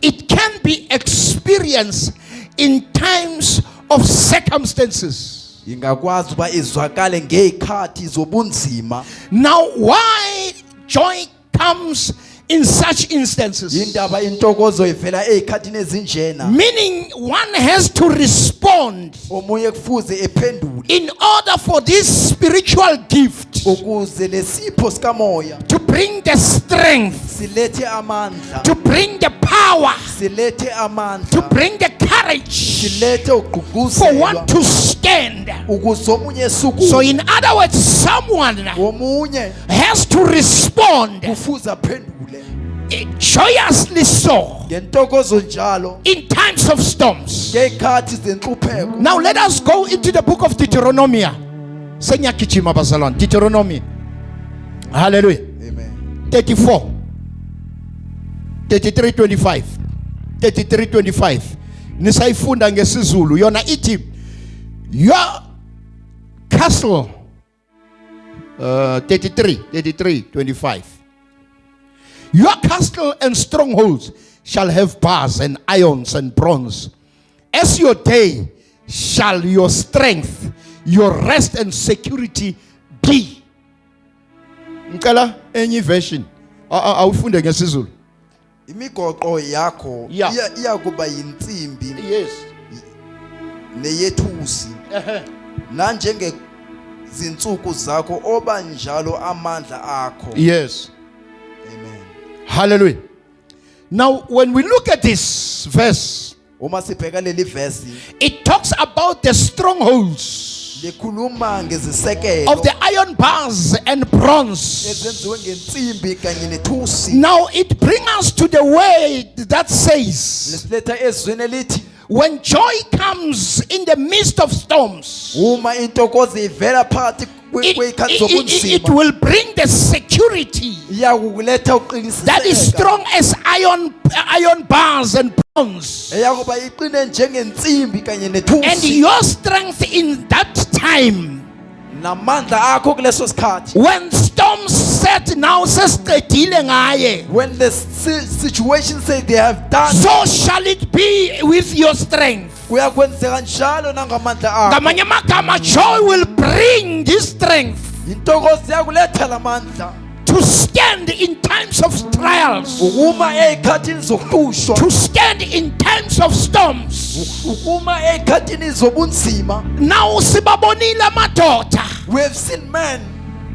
A: It can be experienced in times of circumstances.
B: Ingakwazi uba izwakale ngezikhathi zobunzima.
A: Now why joy comes in such instances?
B: Indaba intokozo ivela ezikhathini ezinjena.
A: Meaning one has to respond
B: Omunye kufuze ephendule
A: in order for this spiritual gift
B: ukuze lesipho sikamoya
A: to bring the strength,
B: silethe amandla,
A: to bring the power,
B: silethe
A: to
B: amandla,
A: bring the courage
B: silethe
A: for one
B: ugqugquzelwa
A: to stand.
B: ukuze omunye
A: So
B: suku
A: in other words, someone
B: omunye
A: has to respond
B: kufuze aphendule
A: joyously so
B: ngentokozo njalo
A: in times of storms.
B: ngezikhathi zenhlupheko.
A: Now let us go into the book of Deuteronomy. Senyakijima bazalwane. Deuteronomy. Hallelujah.
B: Amen.
A: 34. 33:25. 33:25. Nisayifunda ngesizulu. Yona ithi your castle 33:25. Your castle and strongholds shall have bars and irons and bronze. As your day shall your strength, your rest and security be. Ngicela enye version. Awufunde ngesizulu.
B: Imigoqo yakho
A: Yeah.
B: iyakuba yinsimbi
A: Yes.
B: neyethusi nanjenge zinsuku zakho oba njalo amandla akho.
A: Yes.
B: Amen.
A: Hallelujah. Now when we look at this verse,
B: Uma sibheka leli verse
A: it talks about the strongholds
B: likhuluma ngezisekelo
A: of the iron bars and bronze.
B: ezenziwe ngensimbi kanye nethusi.
A: Now it brings us to the word that says,
B: Lesiletha ezweni elithi
A: when joy comes in the midst of storms,
B: uma intokozo ivela phakathi kwey'khathi zobunzima
D: it will bring the security
B: iyakuletha
D: that is
B: uqiniseka
D: strong as iron bars and bronze.
B: eyakuba iqine njengensimbi kanye
D: And
B: nethusi
D: your strength in that time,
B: namandla akho kuleso sikhathi
D: when storms set now sesiqedile ngaye,
B: when the situation say they have done
D: so shall it be with your strength.
B: kuyakwenzeka njalo nangamandla akho
D: Ngamanye amagama, joy will bring this strength
B: intokozo yakuletha lamandla
D: to stand in times of trials,
B: ukuma ey'khathini zokuhlushwa
D: to stand in times of storms.
B: ukuma ey'khathini zobunzima.
D: Now sibabonile amadoda
B: We have seen men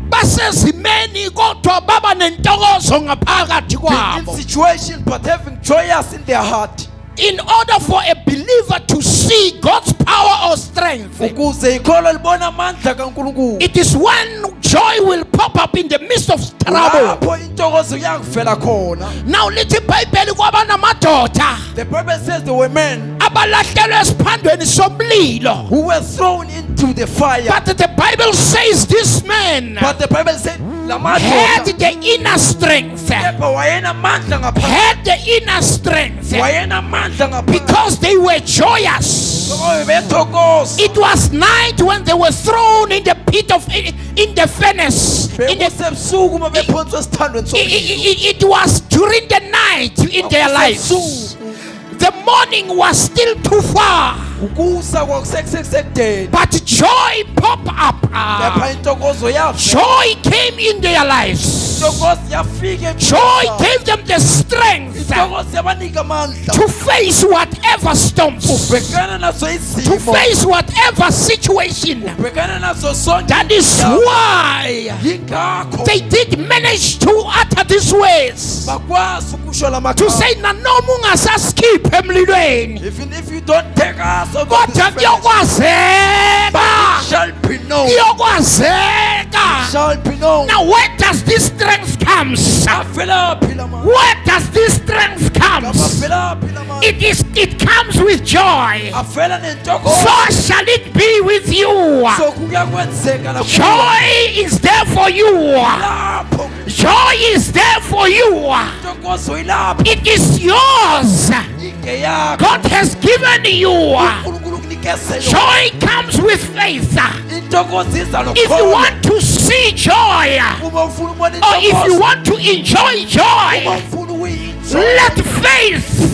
D: basezimeni kodwa baba nentokozo ngaphakathi
B: being in
D: kwabo.
B: situation but having joyous in their heart.
D: In order for a believer to see God's power or strength,
B: Ukuze ikholwa libona amandla kaNkulunkulu.
D: it is when joy will pop up in the midst of trouble.
B: Lapho intokozo yakuvela khona.
D: Now lithi iBhayibheli kwabanamadoda
B: The Bible says there were men
D: abalahlela esiphandweni somlilo.
B: who were thrown into the fire.
D: But the Bible says this man
B: But the Bible said
D: had
B: lamadoda
D: the inner strength.
B: kepha wayenamandla ngaphakathi.
D: Had the inner strength
B: Wayenamandla ngaphakathi.
D: because they were joyous.
B: Ngoba bethokoza.
D: It was night when they were thrown in the pit of in the furnace.
B: Bekusebusuku uma bephonswa esithandweni somlilo.
D: It was during the night in their lives. The morning was still too far,
B: Ukusa kwakusekusekusekudeni.
D: but joy popped up.
B: Kepha intokozo yavela.
D: Joy came in their lives.
B: Intokozo yafika
D: Joy
B: empilweni.
D: gave them the strength
B: Intokozo yabanika amandla.
D: to face whatever storms,
B: Ubhekana naso
D: to
B: izimo.
D: face whatever situation.
B: Ubhekana naso sonke.
D: That is why
B: Yingakho
D: they did manage to utter these words,
B: bakwazi ukusho
D: to
B: lamagama.
D: say nanoma ungasaskiphi emlilweni,
B: Even if you don't take us over
D: kodwa
B: this furnace,
D: kuyokwazeka,
B: it shall be known.
D: kuyokwazeka.
B: Shall be known.
D: Now where does this strength come?
B: Avelaphi lama.
D: Where does this strength come?
B: Avelaphi lama.
D: It comes with joy.
B: Avela nentokozo.
D: So shall it be with you.
B: So kuyakwenzeka nakuwe.
D: Joy is there for you.
B: Lapho
D: Joy is there for you.
B: intokozo ilapho.
D: It is yours.
B: Ingeyakho.
D: God has given you.
B: uNkulunkulu ukunikeze yona.
D: Joy comes with faith.
B: Intokozo iza
D: If you
B: nokukholwa.
D: want to see joy,
B: Uma ufuna ukubona
D: or if you
B: intokozo.
D: want to enjoy
B: Uma
D: joy,
B: ufuna ukuyinjoya.
D: let faith,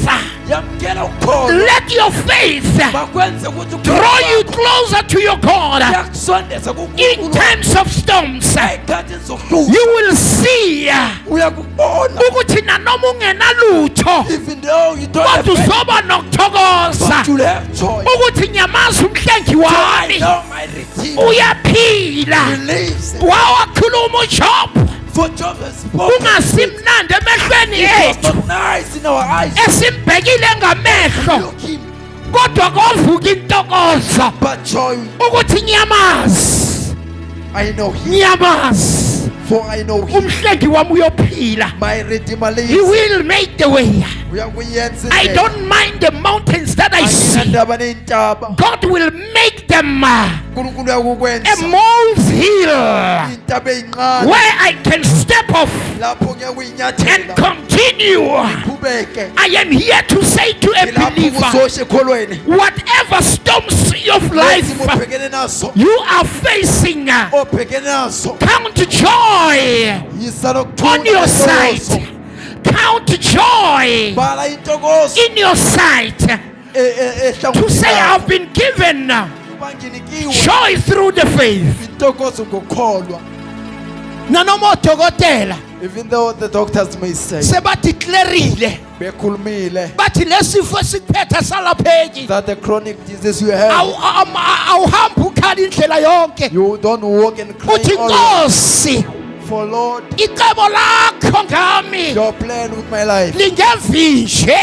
B: Yamkela ukukholwa.
D: let your faith
B: Bakwenze ukuthi
D: draw you closer to your God.
B: yakusondeza
D: In
B: kuNkulunkulu.
D: times of storms,
B: Ey'khathini zokuhlushwa.
D: you will see
B: Uyakubona.
D: ukuthi nanoma ungenalutho,
B: Even though you don't have
D: kodwa
B: faith,
D: uzoba nokuthokoza
B: but you'll have joy.
D: ukuthi nyamaza umhlengi
B: I
D: wami
B: know my Redeemer.
D: uyaphila.
B: He lives.
D: Wawakhuluma uJob
B: For Job has spoken.
D: ungasimnandi emehlweni
B: It was
D: ethu
B: not nice in our eyes.
D: esimbhekile ngamehlo,
B: Look him,
D: kodwa kovuka intokozo
B: but joy.
D: ukuthi nyamaza,
B: I know him.
D: nyamaza,
B: For I know him.
D: umhlengi wami uyophila.
B: My Redeemer
D: He
B: lives.
D: will make the way.
B: Uyakuyenza
D: I
B: indlela.
D: don't mind the mountains that I see.
B: Anginandaba ney'ntaba.
D: God will make them
B: uNkulunkulu
D: a
B: uyakukwenza.
D: molehill
B: Iy'ntaba ey'ncane.
D: where I can step off
B: Lapho
D: and
B: ngiyakuyinyathela.
D: continue.
B: Qhubeke.
D: I am here to say to a
B: Lapho
D: believer,
B: kuzosha ekholweni.
D: whatever storms of life
B: Lezimo obhekene nazo.
D: you are facing,
B: Obhekene nazo.
D: count joy
B: Yisa nokuthula
D: on your
B: intokozo.
D: side. Count joy
B: Bhala intokozo.
D: in your sight to say, I've been given
B: Banginikiwe.
D: joy through the faith.
B: Intokozo ngokukholwa.
D: Nanoma odokotela
B: Even though the doctors may say
D: sebadeclarile
B: bekhulumile
D: bathi lesifo esikuphethe salapheki,
B: that the chronic disease you have,
D: awuhambi ukhala indlela yonke.
B: you don't walk and cry
D: Uthi
B: always.
D: Nkosi,
B: For Lord,
D: icebo lakho ngami
B: your plan with my life,
D: lingevinje.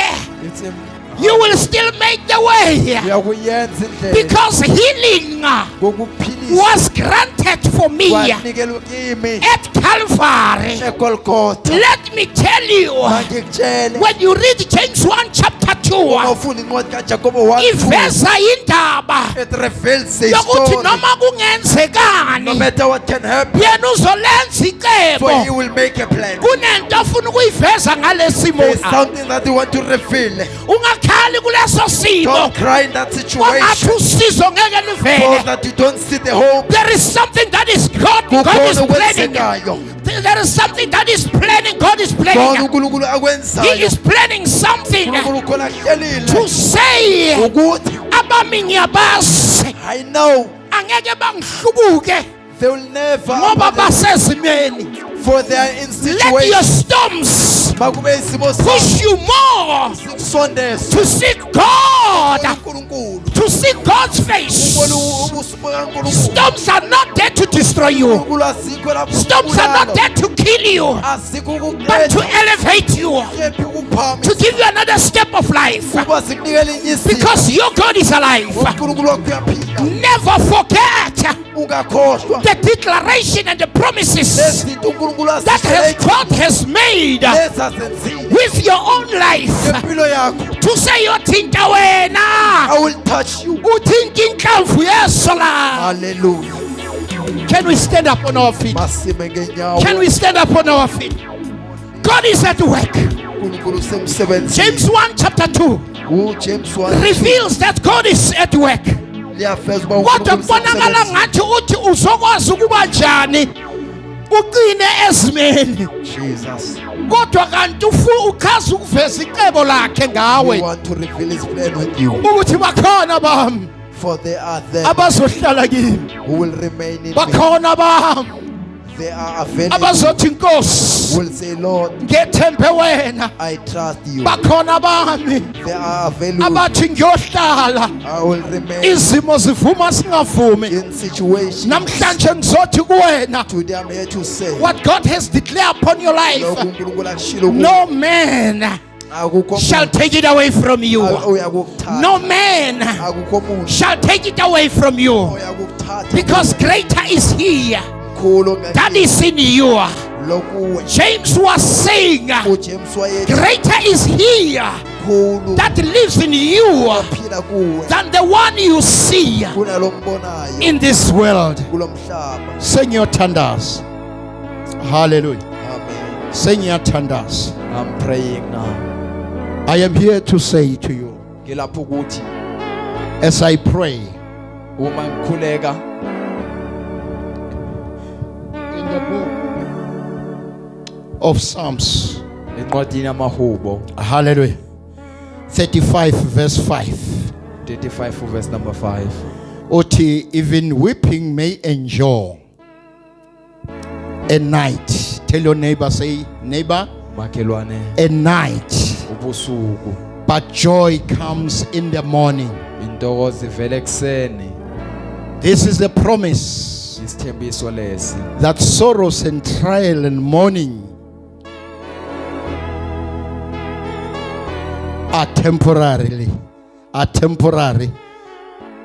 B: it's a
D: You will still make the way
B: uyakuyenza indlela
D: because healing
B: ngokuphilisa
D: was granted for me
B: kwanikelwa kimi
D: at Calvary.
B: eGolgotha.
D: Let me tell you,
B: Mangikutshele
D: when you read James 1 chapter 2,
A: Joshua
B: ufunda incwadi kaJakobo 1:2
A: iveza indaba
B: it reveals a
A: yokuthi
B: story
A: noma
B: no
A: kungenzekani
B: matter what can happen
A: yena uzolenza
B: for he
A: icebo
B: will make a plan.
A: kunento afuna ukuyiveza ngalesimo
B: There is something that you want to reveal.
A: ungakhali kuleso simo
B: Don't cry in that
A: kwangathi
B: situation
A: usizo ngeke
B: so
A: livele.
B: that you don't see the hope.
A: There is something that is God is
B: Kukhona
A: planning.
B: okwenzekayo.
A: There is something that is planning. God is
B: Khona
A: planning.
B: uNkulunkulu
A: He
B: akwenzayo.
A: is planning something
B: uNkulunkulu khona kuhlelile
A: to say
B: ukuthi
A: abami ngiyabazi
B: I know
A: angeke bangihlubuke
B: they will never
A: ngoba basezimeni.
B: for their in
A: Let your
B: situation
A: storms
B: makube isimo
A: push you more
B: sikusondeza
A: to seek God,
B: uNkulunkulu
A: to seek God's face.
B: ubone ubuso bukaNkulunkulu.
A: Storms are not there to destroy you.
B: uNkulunkulu asikho lapho
A: Storms are not there to kill you,
B: asikho
A: but to
B: ukuqeda
A: elevate you,
B: kephi ukuphama
A: to give you another step of life.
B: kuba sikunikela inyisi
A: Because your God is alive.
B: uNkulunkulu wakho uyaphila
A: Never forget
B: ungakhohlwa
A: the declaration and the promises
B: lezinto uNkulunkulu
A: that God has made
B: lezazenzile
A: with your own life.
B: empilo yakho.
A: To say yothinta wena,
B: I will touch you.
A: uthinta inhlamvu yeso la.
B: Hallelujah.
A: Can we stand up on our feet?
B: Masime ngenyawo.
A: Can we stand up on our feet? God is at work.
B: uNkulunkulu semsebenzi.
A: James 1 chapter 2
B: James 1
A: reveals that God is at work.
B: liyafeza uba
A: Kodwa
B: uNkulunkulu
A: kubonakala
B: semsebenzi.
A: ngathi uthi uzokwazi ukuba njani uqine ezimeni.
B: Jesus.
A: Kodwa kanti uchaza ukuveza icebo lakhe
B: We
A: ngawe
B: want to reveal his plan with you.
A: ukuthi bakhona bami
B: For they are there
A: abazohlala kimi,
B: who will remain in me.
A: bakhona bami
B: They are available.
A: abazothi Nkosi
B: Will say, Lord,
A: ngethembe wena,
B: I trust you.
A: bakhona bami
B: They are available.
A: abathi ngiyohlala
B: I will remain
A: izimo zivuma singavumi.
B: in situations.
A: Namhlanje ngizothi kuwena
B: Today I'm here to say,
A: what God has declared upon your life,
B: lokhu uNkulunkulu akushilo kuwe.
A: no man
B: Akukho
A: shall
B: muntu
A: take it away from you.
B: uyakuthatha.
A: No man
B: Akukho muntu
A: shall take it away from you,
B: uyakuthatha.
A: because greater is he
B: Mkhulu
A: that is in you.
B: lokuwe.
A: James was saying,
B: uJames wayethi
A: greater is he
B: mkhulu
A: that lives in you
B: phila kuwe
A: than the one you see
B: kunalombonayo
A: in this world.
B: kulomhlaba.
A: Sengiyothandaza. Hallelujah.
B: Amen.
A: Sengiyothandaza.
B: I'm praying now.
A: I am here to say to you,
B: Ngilapho ukuthi
A: as I pray,
B: uma ngikhuleka
A: in the book of Psalms,
B: encwadini yamahubo
A: hallelujah, 35 verse 5,
B: 35 verse number 5.
A: uthi even weeping may endure a night. Tell your neighbor, say neighbor,
B: Makhelwane
A: a night,
B: ubusuku
A: but joy comes in the morning.
B: intokozo ivela ekseni.
A: This is the promise
B: Isithembiso lesi
A: that sorrows and trial and mourning are temporary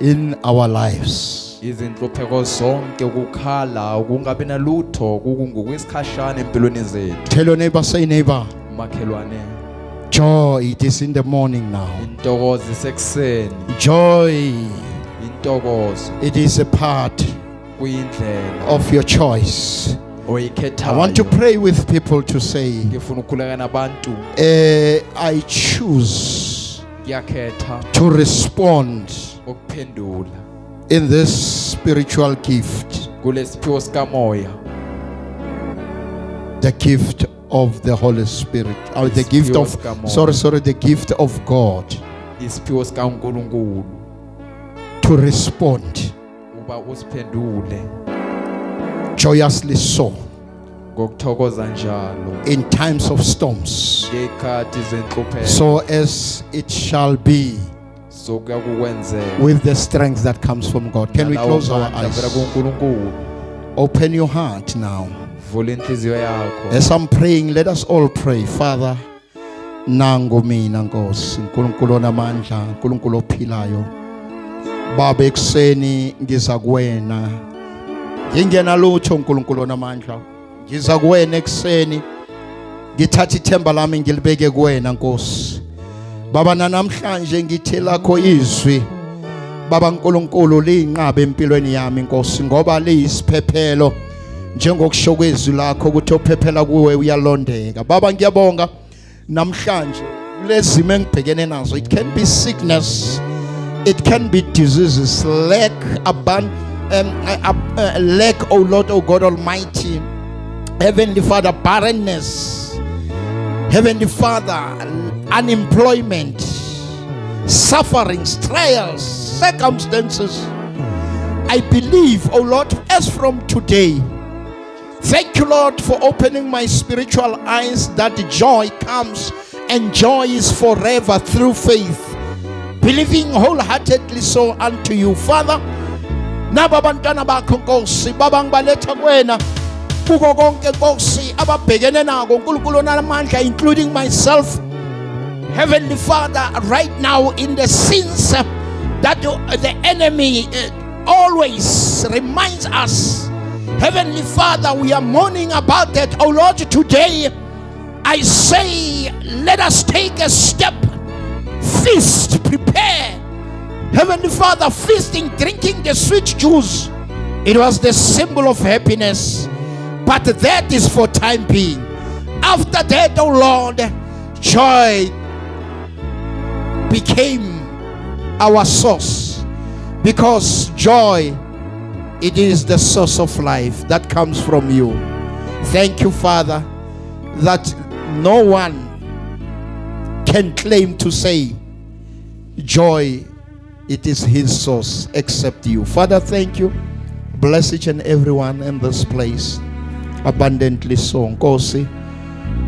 A: in our lives.
B: izinhlupheko zonke ukukhala ukungabi nalutho kungokwesikhatshana empilweni zethu.
A: Tell your neighbor, say neighbor,
B: Makhelwane
A: joy it is in the morning now.
B: intokozo isekuseni.
A: Joy
B: Intokozo
A: it is a part
B: kuyindlela
A: of your choice. I
B: oyikhethayo.
A: want to pray with people to say,
B: ngifuna ukukhuleka nabantu.
A: I choose
B: Ngiyakhetha
A: to respond
B: ukuphendula
A: in this spiritual gift,
B: kulesiphiwo sikamoya,
A: the gift of the Holy Spirit, or the gift of, the gift of God,
B: isiphiwo sikaNkulunkulu,
A: to respond
B: uba usiphendule
A: joyously so
B: ngokuthokoza njalo
A: in times of storms,
B: ngekhathi zenhlupheko.
A: so as it shall be
B: So kuyakukwenzeka
A: with the strength that comes from God. Can we close our
B: vela
A: eyes?
B: kuNkulunkulu.
A: Open your heart now.
B: Vula inhliziyo yakho.
A: As I'm praying, let us all pray. Father, nangu mina Nkosi, uNkulunkulu onamandla, uNkulunkulu ophilayo. Baba, ekuseni ngiza kuwena. Ngingenalutho uNkulunkulu onamandla. Ngiza kuwena ekuseni. Ngithatha ithemba lami ngilibeke kuwena Nkosi.
C: Baba namhlanje ngithi lakho izwi Baba uNkulunkulu liyinqaba empilweni yami Nkosi ngoba liyisiphephelo njengokusho kwezwi lakho ukuthi ophephela kuwe uyalondeka Baba ngiyabonga namhlanje lezimo engibhekene nazo it can be sickness, it can be diseases, lack, lack, oh Lord, oh God Almighty, Heavenly Father, barrenness, Heavenly Father, unemployment, sufferings, trials, circumstances. I believe, oh Lord, as from today, thank you, Lord, for opening my spiritual eyes that joy comes and joy is forever through faith, believing wholeheartedly so unto you, Father. Nababantwana bakho Nkosi, Baba ngibaletha kuwena kuko konke Nkosi ababhekene nako uNkulunkulu onamandla, including myself, Heavenly Father, right now in the sins that the enemy always reminds us. Heavenly Father, we are mourning about that. Oh Lord, today I say, let us take a step. Feast, prepare. Heavenly Father, feasting, drinking the sweet juice. It was the symbol of happiness. But that is for time being. After that, oh Lord, joy became our source. Because joy, it is the source of life that comes from you. Thank you, Father, that no one can claim to say joy, it is his source except you. Father, thank you. Bless each and everyone in this place abundantly so. Nkosi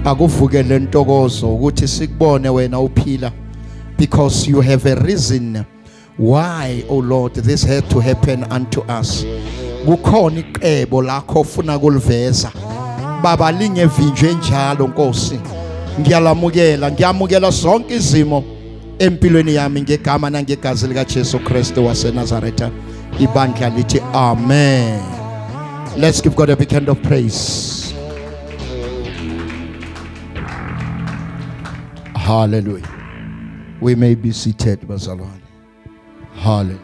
C: akuvukele ntokozo ukuthi sikubone wena uphila, because you have a reason why, oh Lord, this had to happen unto us. Kukhona iqebo lakho ufuna kuliveza Baba, lingevinjwe njalo Nkosi. Ngiyamukela zonke izimo empilweni yami ngegama nangegazi lika Jesu Kristu waseNazaretha. Ibandla lithi amen. Let's give God a big hand of praise. Hallelujah. We may be seated, bazalwane. Hallelujah.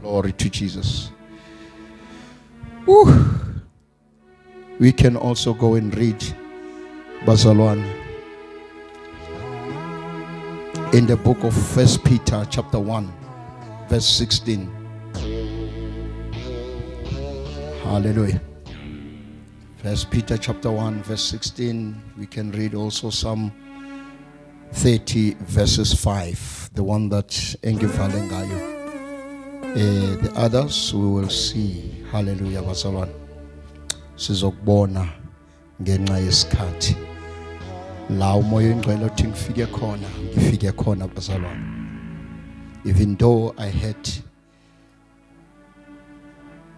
C: Glory to Jesus. Woo. We can also go and read bazalwane in the book of 1 Peter chapter 1 verse 16. Hallelujah. 1 Peter chapter 1 verse 16. We can read also Psalm 30 verses 5, the one that engivale ngayo. The others we will see. Hallelujah bazalwane. Sizokubona ngenxa yesikhathi la umoya engcwele uthi ngifike khona bazalwane. Even though I had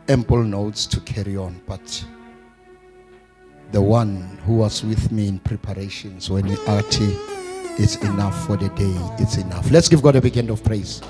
C: ample notes to carry on, but the one who was with me in preparations when it's enough for the day, it's enough. Let's give God a big hand of praise.